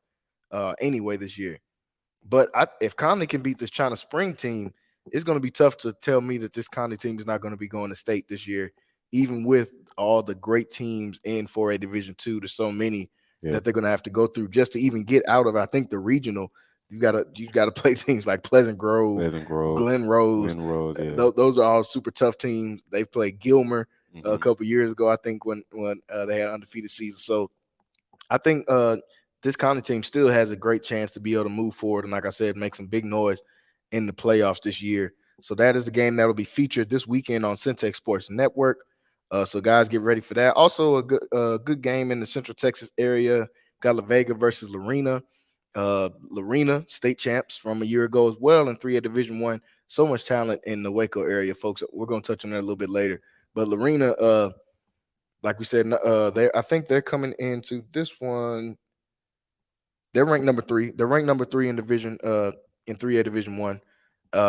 anyway this year. But if Conley can beat this China Spring team, it's going to be tough to tell me that this Conley team is not going to be going to state this year, even with all the great teams in 4A Division II. There's so many Yeah. that they're going to have to go through just to even get out of, I think, the regional. You got to play teams like Pleasant Grove, Pleasant Grove, Glen Rose. Glen Rose. Yeah. Those are all super tough teams. They've played Gilmer a Hmm. couple years ago, I think, when they had undefeated season. So I think this Conley team still has a great chance to be able to move forward and, like I said, make some big noise in the playoffs this year. So that is the game that will be featured this weekend on Centex Sports Network. So guys, get ready for that. Also, a good game in the Central Texas area. Got La Vega versus Lorena. Lorena state champs from a year ago as well in 3A Division One. So much talent in the Waco area, folks. We're going to touch on that a little bit later. But Lorena, like we said, I think they're coming into this one. They're ranked number 3. They're ranked number 3 in division in 3A Division 1.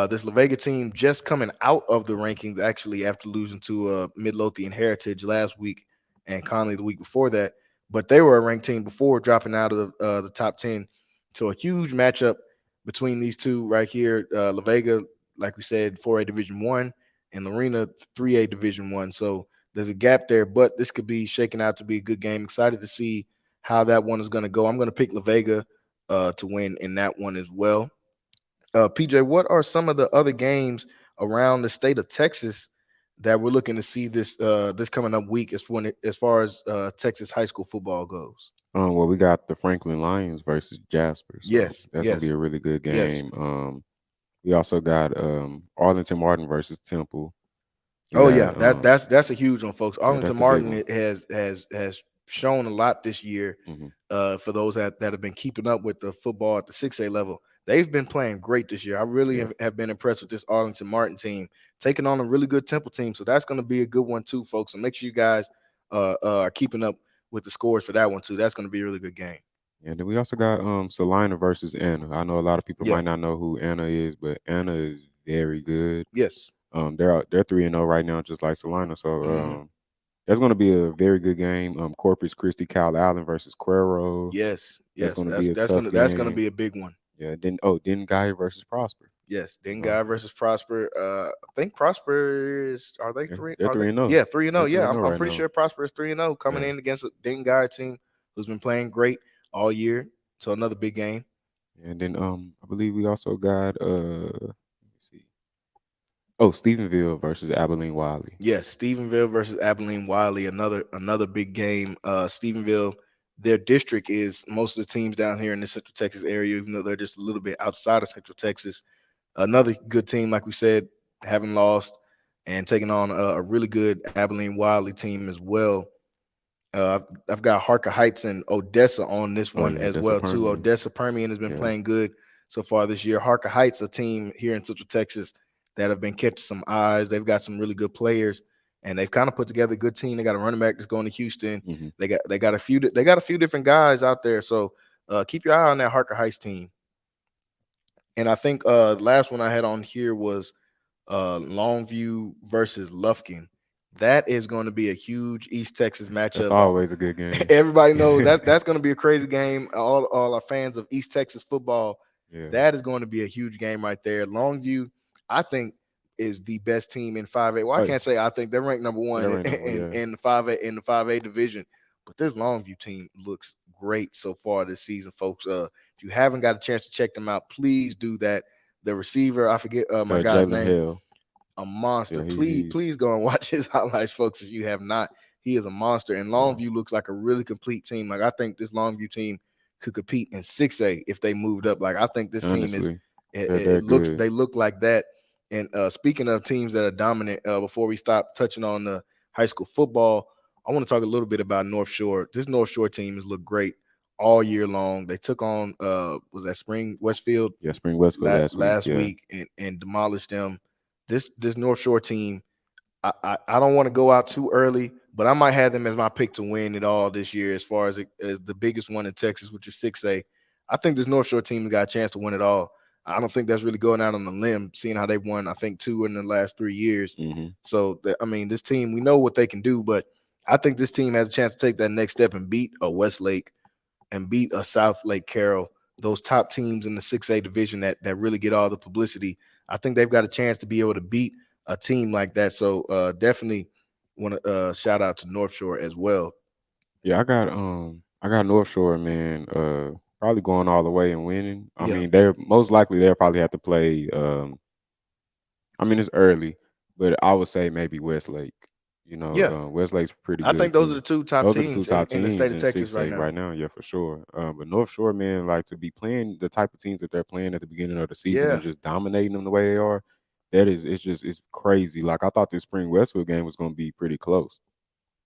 This La Vega team just coming out of the rankings actually after losing to Midlothian Heritage last week and Conley the week before that. But they were a ranked team before dropping out of the top 10. So a huge matchup between these two right here. La Vega, like we said, 4A Division 1 and Lorena 3A Division 1. So there's a gap there, but this could be shaking out to be a good game. Excited to see how that one is going to go. I'm going to pick La Vega to win in that one as well. PJ, what are some of the other games around the state of Texas that we're looking to see this coming up week as far as Texas high school football goes? Well, we got the Franklin Lions versus Jasper, so Yes, that's gonna be yes, a really good yes. game. We also got Arlington Martin versus Temple. We Oh yeah, got that's a huge one, folks. yeah, that's Arlington the big Martin one. has shown a lot this year. Hmm. For those that have been keeping up with the football at the 6A level, they've been playing great this year. I really Yeah, have been impressed with this Arlington Martin team, taking on a really good Temple team. So that's going to be a good one too, folks. So make sure you guys are keeping up with the scores for that one too. That's going to be a really good game. and then we also got Salina versus Anna. I know a lot of people Yeah. might not know who Anna is, but Anna is very good. Yes. They're 3-0 right now, just like Salina. So Hmm. that's going to be a very good game. Corpus Christi, Cal Allen versus Cuero. Yes. That's Yes. going to That's be a that's tough gonna that's gonna game. be a big one. Yeah. Then Guy versus Prosper. Yes, So Dengai versus Prosper. I think Prosper is. Are they yeah, three? they're Are they? 3-0. Yeah, 3-0. They're 3 Yeah, and I'm, 0 I'm right pretty now. sure Prosper is 3-0 coming Yeah. in against a Dengai team who's been playing great all year. So another big game. And then I believe we also got let me see. Oh, Stephenville versus Abilene Wiley. Yes, Stephenville versus Abilene Wiley. Another big game. Stephenville their district is most of the teams down here in the Central Texas area, even though they're just a little bit outside of Central Texas. Another good team, like we said, having lost and taking on a really good Abilene Wildly team as well. I've got Harker Heights and Odessa on this Oh one yeah, as that's a well too. Permian. Odessa Permian has been Yeah. playing good so far this year. Harker Heights, a team here in Central Texas that have been catching some eyes. They've got some really good players, and they've kind of put together a good team. They got a running back that's going to Houston. Hmm. They got a few different guys out there. So keep your eye on that Harker Heights team. And I think the last one I had on here was Longview versus Lufkin. That is going to be a huge East Texas That's matchup. always a good game. Everybody knows that's going to be a crazy game. All our fans of East Texas football, Yeah. that is going to be a huge game right there. Longview, I think, is the best team in 5A. Well, I Oh, yeah. can't say I think they're ranked number Yeah, one they're ranked number one, yeah. in the 5A division, but this Longview team looks great so far this season, folks. If you haven't got a chance to check them out, please do that. The receiver, I forget my guy's Jalen name, Hill. a monster. Yeah, Please go and watch his highlights, folks. If you have not, he is a monster. And Longview looks like a really complete team. Like I think this Longview team could compete in 6A if they moved up. Like I think this team is. honestly, they're It looks good. they look like that. And speaking of teams that are dominant, before we stop touching on the high school football, I want to talk a little bit about North Shore. This North Shore team has looked great all year long. They took on was that Spring Westfield Yeah, Spring Westfield last week. last Yeah. week and demolished them. This North Shore team, I don't want to go out too early, but I might have them as my pick to win it all this year as far as the biggest one in Texas, which is 6A. I think this North Shore team has got a chance to win it all. I don't think that's really going out on the limb, seeing how they've won, I think, 2 in the last 3 years. Hmm. So, I mean, this team, we know what they can do, but I think this team has a chance to take that next step and beat a Westlake and beat a South Lake Carroll, those top teams in the 6A division that really get all the publicity. I think they've got a chance to be able to beat a team like that. So definitely want to shout out to North Shore as well. Yeah, I got North Shore, man. Probably going all the way and winning. I Yeah. mean, they're most likely they'll probably have to play. I mean, it's early, but I would say maybe Westlake. Yeah. Westlake's pretty I good think those are too. the two top Those are the two teams top in the state teams of in Texas six right A now. right now. Yeah, for sure. But North Shore, man, like to be playing the type of teams that they're playing at the beginning of the season Yeah. and just dominating them the way they are, it's crazy. Like I thought this Spring Westfield game was going to be pretty close,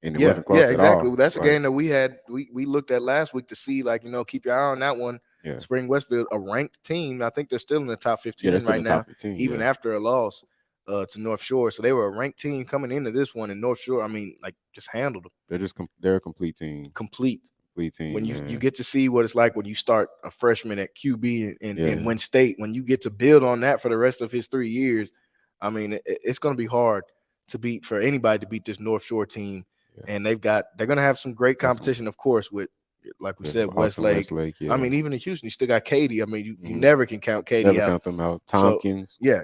and it Yeah, wasn't yeah, close at exactly. all. Well, that's a Like, game that we looked at last week to see, like, keep your eye on that one. yeah, Spring Westfield, a ranked team. I think they're still in the top yeah, they're 15 still in right the top now, 15. even Yeah, after a loss to North Shore. So they were a ranked team coming into this one, and North Shore, I mean, like, just handled them they're a complete team. complete. Complete When team, you man. get to see what it's like when you start a freshman at QB in Yeah, Win State, when you get to build on that for the rest of his 3 years, I mean, it's going to be hard for anybody to beat this North Shore team. yeah. And they're going to have some great Got some, competition, of course, with, like we yeah, said, some awesome Westlake. Westlake. I Yeah, mean, even in Houston, you still got Katy. I mean, you hmm never can count Katy never out. count them out. So Tompkins. yeah,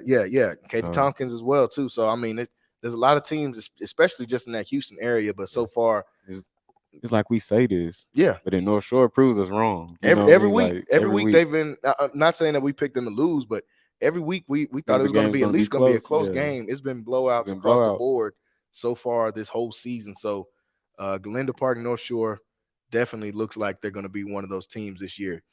Katy Um, Tompkins as well too. So I mean, there's a lot of teams, especially just in that Houston area. But yeah. so far, It's, it's like we say this, yeah, but then North Shore proves us wrong. You know every what I every mean? week, Like every every week week, they've been. I'm not saying that we picked them to lose, but every week we thought it the was going to game's be at gonna be least going to be a close. close Yeah, game. It's been it's blowouts been across the blowouts. board so far this whole season. So Galenda Park, North Shore definitely looks like they're going to be one of those teams this year.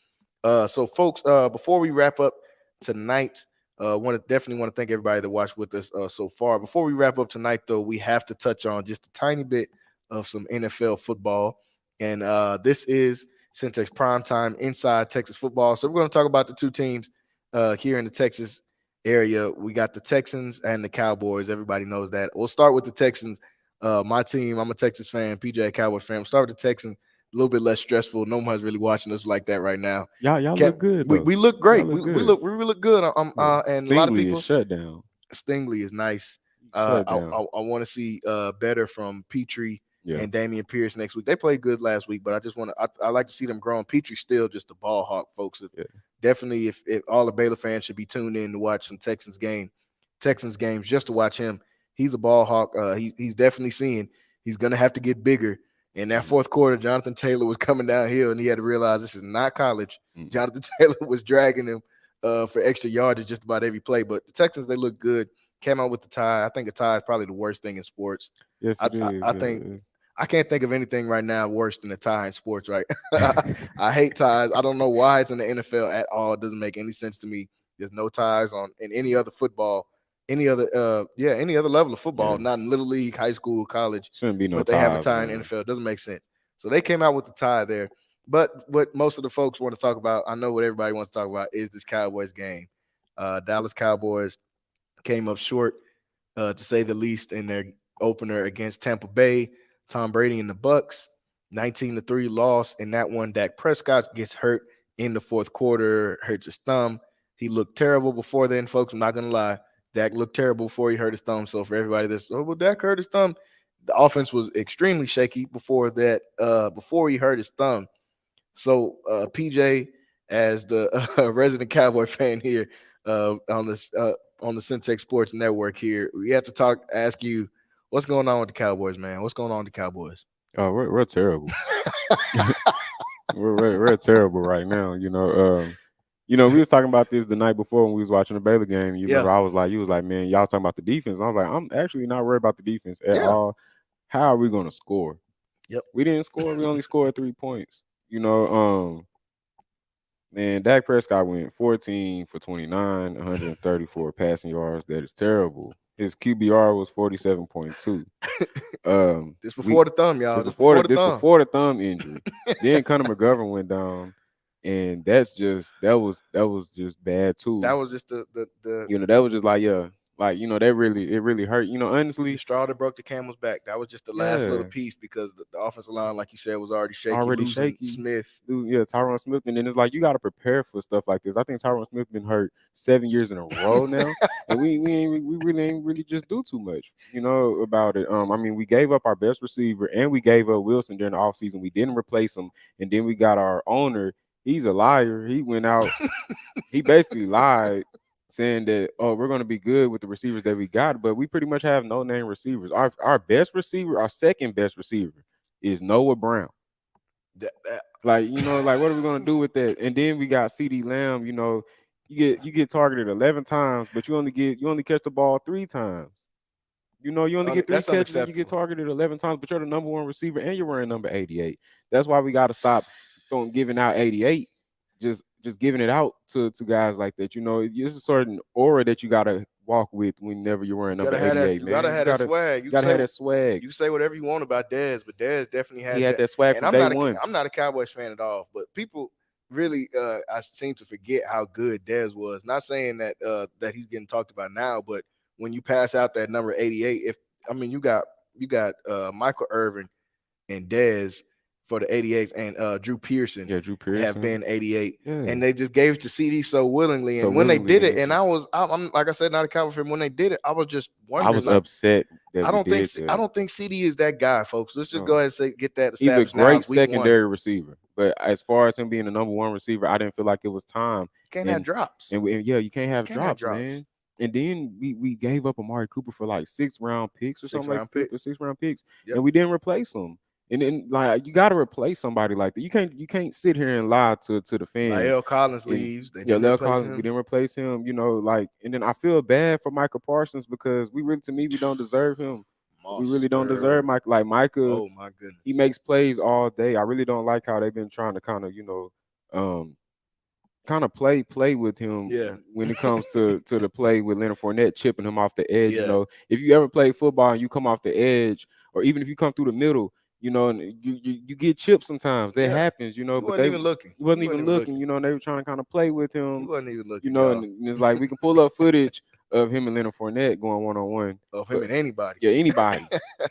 So folks, before we wrap up tonight, definitely want to thank everybody that watched with us so far. Before we wrap up tonight, though, we have to touch on just a tiny bit of some NFL football, and this is Centex Primetime Inside Texas Football. So we're going to talk about the two teams here in the Texas area. We got the Texans and the Cowboys. Everybody knows that. We'll start with the Texans. My team, I'm a Texas fan, PJ a Cowboys fan. We'll start with the Texans. A little bit less stressful. No one's really watching us like that right now. Y'all look good though. We look Y'all great. look good. We look good. Yeah. And a lot of Stingley is people. shut down. Stingley is nice. Shut down. I want to see better from Ep.3 Yeah. and Damian Pierce next week. They played good last week, but I just want to. I like to see them growing. Ep.3 still just a ball hawk, folks. Yeah. Definitely, if all the Baylor fans should be tuned in to watch some Texans games just to watch him. He's a ball hawk. He's definitely seeing he's gonna have to get bigger. In that fourth quarter, Jonathan Taylor was coming downhill, and he had to realize this is not college. Jonathan Taylor was dragging him for extra yardage just about every play. But the Texans, they look good. Came out with the tie. I think a tie is probably the worst thing in sports. Yes, it is. I think I can't think of anything right now worse than a tie in sports. Right, I hate ties. I don't know why it's in the NFL at all. It doesn't make any sense to me. There's no ties on in any other football, any other level of football, Yeah, not in little league, high school, college, shouldn't be no but they have a ties, tie in man. NFL. It doesn't make sense. So they came out with the tie there. But what most of the folks want to talk about, I know what everybody wants to talk about, is this Cowboys game. Dallas Cowboys came up short, to say the least, in their opener against Tampa Bay. Tom Brady and the Bucks, 19-3 loss in that one. Dak Prescott gets hurt in the fourth quarter, hurts his thumb. He looked terrible before then, folks. I'm not gonna lie. Dak looked terrible before he hurt his thumb. So for everybody that's, oh well, Dak hurt his thumb, the offense was extremely shaky before that. Before he hurt his thumb. So PJ, as the resident Cowboy fan here, on the Centex Sports Network here, we have to ask you, what's going on with the Cowboys, man? What's going on with the Cowboys? Oh, we're terrible. We're terrible right now. We was talking about this the night before when we was watching the Baylor game. You Yeah, remember, you was like, man, y'all talking about the defense. I was like, I'm actually not worried about the defense at yeah, all. How are we going to score? yep. We didn't score. We only scored 3 points. Man, Dak Prescott went 14 for 29, 134 passing yards. That is terrible. His QBR was 47.2. This We before the thumb, y'all. just This before before the the this thumb. before the thumb injury. Then Conor McGovern went down, and that was just bad That too. was just the That was just like, yeah, like, that really, it really hurt. the Honestly, straw that broke the camel's back. That was just the last little yeah, piece because the offensive line, like you said, was already shaky, already losing shaky. Smith. Dude, yeah, Tyron Smith, and then it's like you got to prepare for stuff like this. I think Tyron Smith been hurt 7 years in a row now, and we really ain't really just do too much, about it. I mean, we gave up our best receiver, and we gave up Wilson during the offseason. We didn't replace him, and then we got our owner. He's a liar. He went out. He basically lied, saying that, oh, we're going to be good with the receivers that we got, but we pretty much have no name receivers. Our best receiver, our second best receiver, is Noah Brown. Like, like, what are we gonna do with that? And then we got CD Lamb. You get targeted 11 times, but you only catch the ball 3 times. You only get three That's catches and you get unacceptable. targeted 11 times, but you're the number one receiver and you're wearing number 88. That's why we got to stop giving out 88. Just giving it out to guys like that. It's a certain aura that you gotta walk with whenever you're wearing You number gotta have that. 88, You gotta man. You have that gotta swag. gotta have that swag. You say whatever you want about Dez, but Dez definitely He has had that. that swag And from day one. I'm not a Cowboys fan at all. But people really, I seem to forget how good Dez was. Not saying that that he's getting talked about now, but when you pass out that number 88, if I mean you got Michael Irvin and Dez for the 88s, and Drew Pearson Yeah, Drew have Pearson. been 88, Yeah. and they just gave it to CD so willingly. So And when they willingly, did and it, it and just I'm like I said, not a Cowboy fan. When they did it, I was just I wondering, was like, upset that we did I that. don't think CD is that guy, folks. Let's just go No. ahead and say get that He's a established now. great It's week one. secondary receiver, but as far as him being the number one receiver, I didn't feel like it was time. Can't have And drops. yeah, you can't have Can't have drops, drops. man. And then we gave up Amari Cooper for like 6 round picks or Six something, like round pick. fifth or 6 round picks, Yep. and we didn't replace him. And then, like, you got to replace somebody like that. You can't sit here and lie to the fans. Lael Collins And leaves. They yeah, didn't Lel replace Collins, we him. didn't replace him. Like, and then I feel bad for Michael Parsons because to me, we don't deserve him. We really don't deserve Monster. Mike. Like, Micah, Oh my goodness. he makes plays all day. I really don't like how they've been trying to kind of, um, kind of play with him Yeah. when it comes to the play with Leonard Fournette chipping him off the edge. Yeah. If you ever play football and you come off the edge, or even if you come through the middle, and you get chipped sometimes. That Yeah. happens, He but wasn't even looking. he wasn't He wasn't even even looking. looking. And they were trying to kind of play with He him. wasn't even looking, y'all. And it's like we can pull up footage of him and Leonard Fournette going one on one. Of him and anybody. Yeah, anybody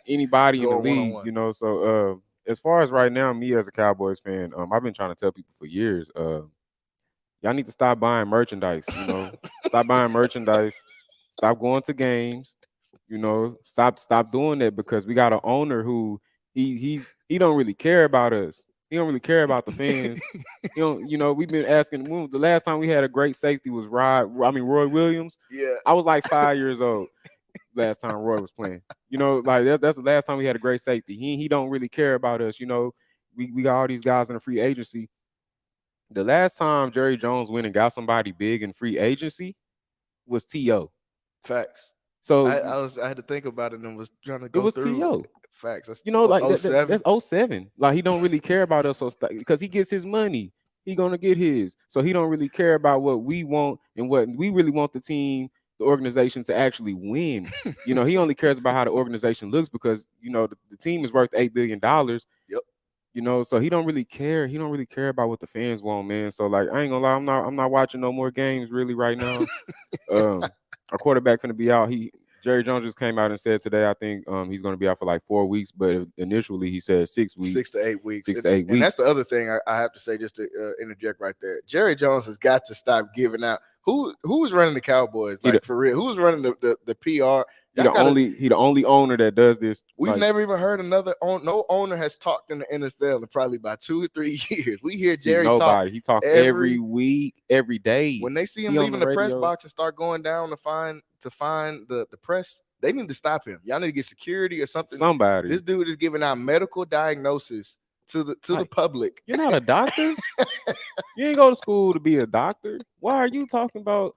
in the Going league, one-on-one. So as far as right now, me as a Cowboys fan, I've been trying to tell people for years, y'all need to stop buying merchandise, stop buying merchandise, stop going to games, stop doing that, because we got an owner who he don't really care about us. He don't really care about the fans. He don't, we've been asking, the last time we had a great safety was Roy Williams. Yeah. I was like 5 years old last time Roy was playing. Like that's the last time we had a great safety. He don't really care about us. We got all these guys in the free agency. The last time Jerry Jones went and got somebody big in free agency was T.O. Facts. So I had to think about it and was trying to it go was through. T.O. Facts. That's You know, like oh seven. that's '07. Like he don't really care about us, so because he gets his money, he gonna get his. So he don't really care about what we want and what we really want the team, the organization to actually win. You know, he only cares about how the organization looks because you know the team is worth $8 billion. Yep. You know, so he don't really care. He don't really care about what the fans want, man. So like, I ain't gonna lie, I'm not watching no more games really right now. Our quarterback gonna be out. Jerry Jones just came out and said today, I think he's gonna be out for like 4 weeks, but initially he said 6 weeks, 6 to 8 weeks. 6 to 8 weeks. And that's the other thing I have to say, just to interject right there. Jerry Jones has got to stop giving out. Who's running the Cowboys? Like for real, who's running the PR? He the only owner that does this. We've never even heard no owner has talked in the NFL in probably about 2 or 3 years. We hear Jerry talk. He talks every week, every day. When they see him leaving the press box and start going down to find the press, they need to stop him. Y'all need to get security or something. Somebody. This dude is giving out medical diagnosis to the public. You're not a doctor. You ain't go to school to be a doctor. Why are you talking about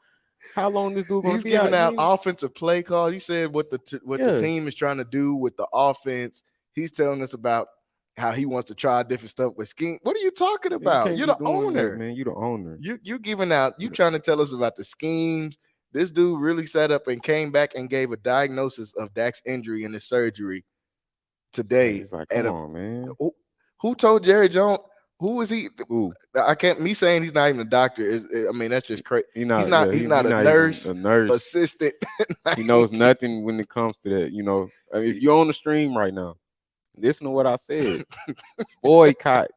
how long this dude gonna be giving out offensive play calls? He said what the team is trying to do with the offense. He's telling us about how he wants to try different stuff with scheme. What are you talking about? You're the owner, man. You the owner. You giving out. You trying to tell us about the schemes. This dude really sat up and came back and gave a diagnosis of Dak's injury and his surgery today. It's like, come on, man. Who told Jerry Jones? Who is he? Who? I can't. Me saying he's not even a doctor I mean, that's just crazy. He's not a nurse, assistant. He knows nothing when it comes to that. You know, I mean, if you're on the stream right now, listen to what I said. Boycott.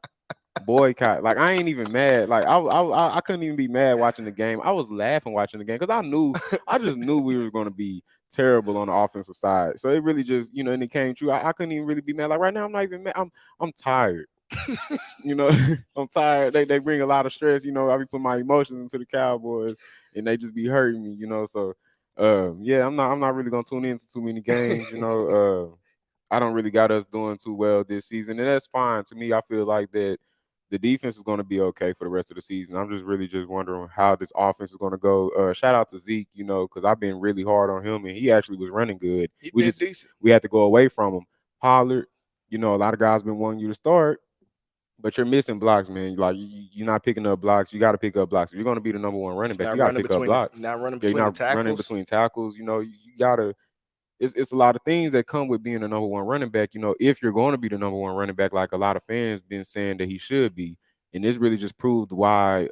Like, I ain't even mad. Like, I couldn't even be mad watching the game. I was laughing watching the game because I just knew we were going to be terrible on the offensive side. So it really just, you know, and it came true. I couldn't even really be mad. Like right now, I'm not even mad. I'm tired. You know, I'm tired. They bring a lot of stress. You know, I be putting my emotions into the Cowboys, and they just be hurting me. You know, so yeah, I'm not really gonna tune into too many games. You know, I don't really got us doing too well this season, and that's fine. To me, I feel like that the defense is going to be okay for the rest of the season. I'm just wondering how this offense is going to go. Shout out to Zeke, you know, because I've been really hard on him, and he actually was running good. Decent. We had to go away from him. Pollard, you know, a lot of guys been wanting you to start, but you're missing blocks, man. Like you're not picking up blocks. You got to pick up blocks. If you're going to be the number one running back, you got to pick up blocks. Not running between tackles. Running between tackles. You know, you got to. It's a lot of things that come with being the number one running back. You know, if you're going to be the number one running back, like a lot of fans been saying that he should be, and this really just proved why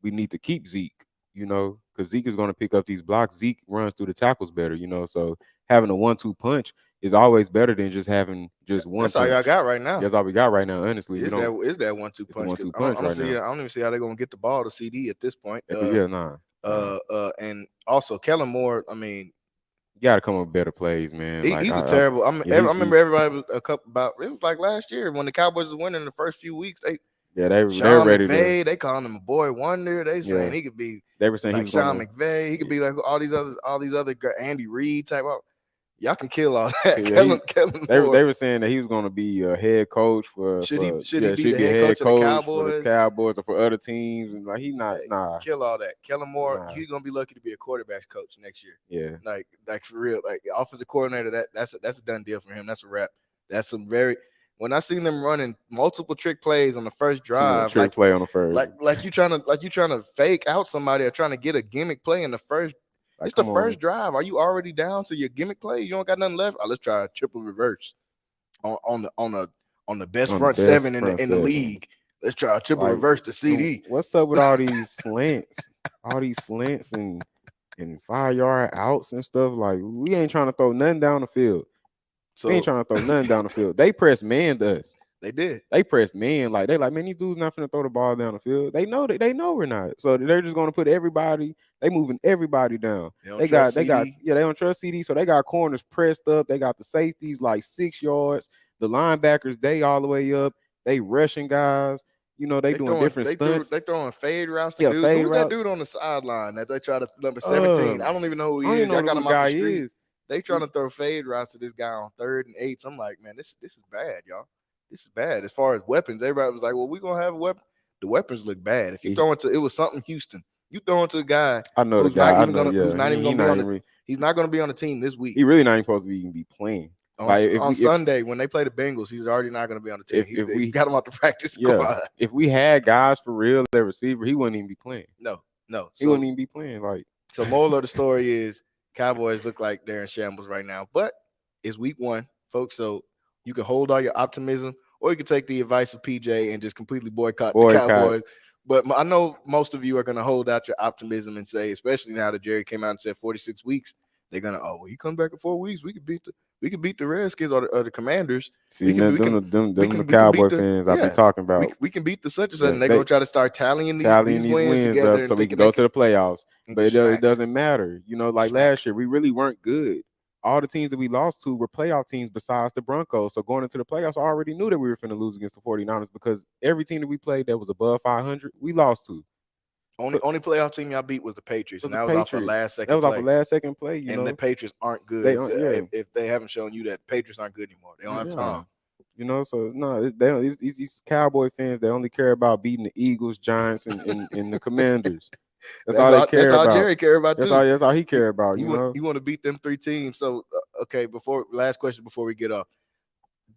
we need to keep Zeke. You know, because Zeke is going to pick up these blocks. Zeke runs through the tackles better. You know, so having a 1-2 punch is always better than just having just one. That's all y'all got right now. That's all we got right now. Honestly, is that 1-2 punch? It's the 1-2 punch right now. I don't even see how they're going to get the ball to CD at this point. And also Kellen Moore. I mean. You got to come up with better plays, man. He's terrible. I remember everybody was it was like last year when the Cowboys was winning the first few weeks. They were ready McVay, they calling him a boy wonder. They saying he could be. They were saying like Sean McVay. He could be like all these other Andy Reid type of. Y'all can kill all that. Kellen they were saying that he was going to be a head coach for. Should he be the head coach for the Cowboys or for other teams? And like he's not. Nah. Kill all that. Kellen Moore. He's going to be lucky to be a quarterback's coach next year. Yeah. Like for real. Like offensive coordinator. That's a done deal for him. That's a wrap. That's some very. When I seen them running multiple trick plays on the first drive, play on the first, like you trying to fake out somebody or trying to get a gimmick play in the first. It's the first drive. Are you already down to your gimmick play? You don't got nothing left. Let's try a triple reverse on the best front seven in the league. Let's try a triple reverse to CD. What's up with all these slants? All these slants and 5-yard outs and stuff. Like we ain't trying to throw nothing down the field. So we ain't trying to throw nothing down the field. They press man to us. They did. They press man. Like they like, man, these dudes not finna throw the ball down the field. They know we're not. So they're just gonna put everybody. They moving everybody down. They don't trust CD. So they got corners pressed up. They got the safeties like 6 yards. The linebackers, they all the way up. They rushing guys. You know, they doing different stunts. They throwing fade routes. Who's that dude on the sideline that they try to number 17? I don't even know who he is. I got him off the street. They trying to throw fade routes to this guy on 3rd and 8. So I'm like, man, this is bad, y'all. This is bad. As far as weapons, everybody was like, well, we're going to have a weapon. The weapons look bad. If you throw into it was something Houston. You throw into a guy who's not even going to be on the team this week. He really not even supposed to even be playing. Like if On we if Sunday when they play the Bengals, he's already not going to be on the team. if They we got him off the practice yeah, squad. if we had guys for real at receiver, he wouldn't even be playing. No, no. He wouldn't even be playing. Like So moral of the story is Cowboys look like they're in shambles right now, but it's week one, folks. So you can hold all your optimism, or you can take the advice of PJ and just completely boycott the boycott. Cowboys. But I know most of you are going to hold out your optimism and say, especially now that Jerry came out and said 46 weeks, they're gonna, oh, well, he comes back in 4 weeks. We could beat the Redskins or the Commanders. See, them the We can beat Cowboy the fans I be talking we, about. we can beat the such and such. Yeah, And they're they gonna try to start tallying tallying these these wins wins together up and so we can thinking go to the playoffs. But it smack doesn't matter. You know, like smack. last year, we really weren't good. All the teams that we lost to were playoff teams besides the Broncos. So going into the playoffs, I already knew that we were finna lose against the 49ers because every team that we played that was above 500, we lost to. So Only playoff team y'all beat was the Patriots, it was and the that was off a Patriots. last That second was off a play. last second play, you And the know. Patriots aren't good. They yeah. If they haven't shown you that Patriots aren't good anymore, they don't have Yeah. time. You know, so no, these Cowboy fans, they only care about beating the Eagles, Giants, and the Commanders. That's all they That's care all about. Jerry care about too. That's all he He, care about. You know, he want to beat them three teams. So okay, last question before we get off,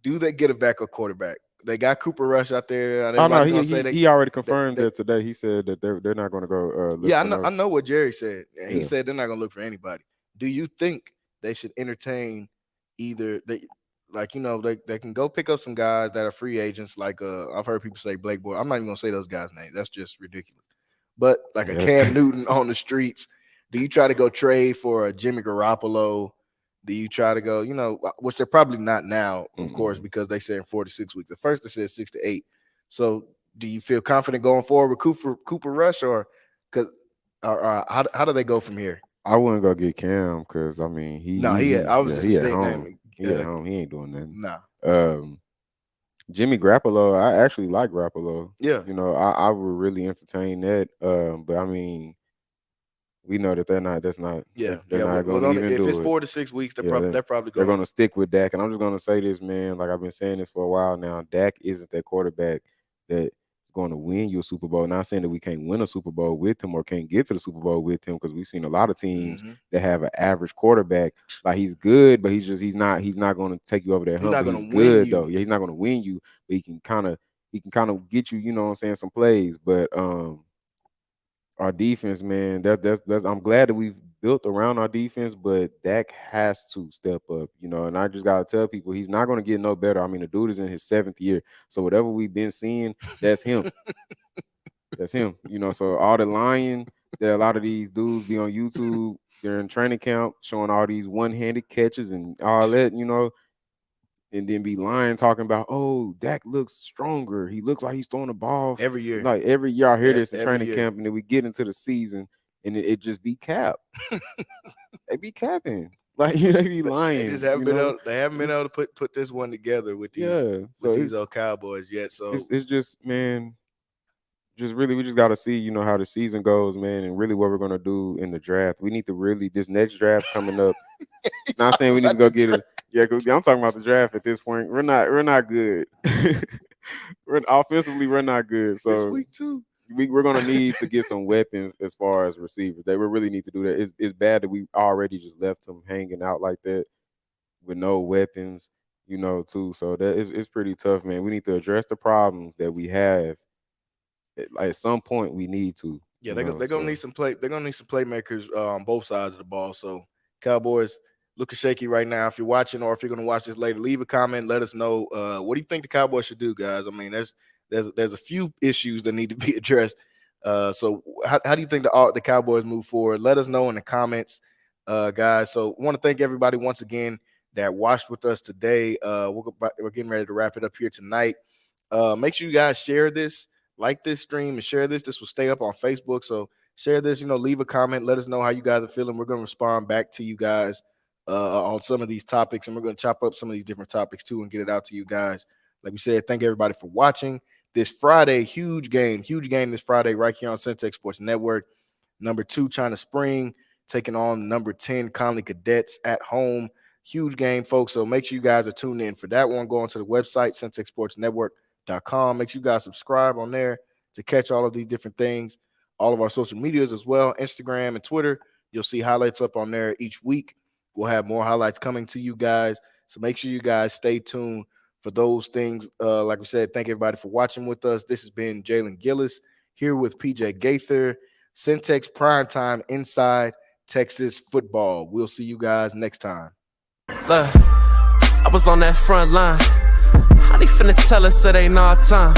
do they get a backup quarterback? They got Cooper Rush out there, and oh no, everybody's gonna say he already they, confirmed they that today. He said that they're not going to go look yeah, for no. I know what Jerry said. He Yeah. said they're not gonna look for anybody. Do you think they should entertain either they like they can go pick up some guys that are free agents like I've heard people say Blake Boy. I'm not even gonna say those guys' names. That's just ridiculous. But like a Yes. Cam Newton on the streets, do you try to go trade for a Jimmy Garoppolo? Do you try to go, which they're probably not now, of course, because they said in 4 to 6 weeks. At first they said 6 to 8. So do you feel confident going forward with Cooper Rush or because how do they go from here? I wouldn't go get Cam because I mean No, I was just he at home. thinking, He at home. He ain't doing nothing. nah. Jimmy Garoppolo, I actually like Garoppolo. Yeah. You know, I would really entertain that. But I mean, we know that they're not. That's not. Yeah, They're not well, going to even if do it's it. 4 to 6 weeks, they're Yeah, probably they're going going to stick with Dak. And I'm just going to say this, man. Like I've been saying this for a while now. Dak isn't that quarterback that is going to win you a Super Bowl. Not saying that we can't win a Super Bowl with him or can't get to the Super Bowl with him because we've seen a lot of teams that have an average quarterback. Like he's good, but he's not going to take you over that hump. not But gonna he's win good you. though. Yeah, he's not going to win you, but he can kind of get you. You know what I'm saying? Some plays, but our defense, man, that's I'm glad that we've built around our defense, but Dak has to step up, you know. And I just gotta tell people he's not gonna get no better. I mean, the dude is in his 7th year. So whatever we've been seeing, that's him. That's him. You know, so all the lying that a lot of these dudes be on YouTube during training camp showing all these one-handed catches and all that, you know, and then be lying talking about, oh, Dak looks stronger. He looks like he's throwing the ball Every year. Like every year I hear this in Every training year. camp, and then we get into the season and it just be cap. They be capping. Like they be lying. They just haven't you been know? able. They haven't been able to put this one together with these old Cowboys yet. So it's just, man, just really we just got to see, you know, how the season goes, man, and really what we're gonna do in the draft. We need to really this next draft coming up. Not saying we need to go get it. Yeah, I'm talking about the draft at this point. We're not good. Offensively, we're not good. So it's week 2. We're gonna need to get some weapons as far as receivers. They really need to do that. It's bad that we already just left them hanging out like that with no weapons, you know, too. So that is it's pretty tough, man. We need to address the problems that we have. At some point, we need to. Yeah, they're gonna need some play. They're gonna need some playmakers on both sides of the ball. So Cowboys looking shaky right now. If you're watching or if you're gonna watch this later, leave a comment. Let us know what do you think the Cowboys should do, guys. I mean, there's a few issues that need to be addressed. So how do you think the Cowboys move forward? Let us know in the comments, guys. So I want to thank everybody once again that watched with us today. We're getting ready to wrap it up here tonight. Make sure you guys share this, like this stream, and share this. This will stay up on Facebook. So share this, leave a comment. Let us know how you guys are feeling. We're going to respond back to you guys on some of these topics, and we're going to chop up some of these different topics too and get it out to you guys. Like we said, thank everybody for watching this Friday. Huge game this Friday right here on Centex Sports Network. Number 2, China Spring taking on number 10 Conley Cadets at home. Huge game, folks. So make sure you guys are tuned in for that one. Go on to the website, CentexSportsNetwork.com. Make sure you guys subscribe on there to catch all of these different things. All of our social medias as well, Instagram and Twitter. You'll see highlights up on there each week. We'll have more highlights coming to you guys. So make sure you guys stay tuned for those things. Like we said, thank everybody for watching with us. This has been Jalen Gillis here with PJ Gaither, Centex Primetime Inside Texas Football. We'll see you guys next time. Look, I was on that front line. How they finna tell us it ain't our time?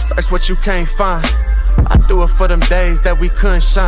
Search what you can't find. I do it for them days that we couldn't shine.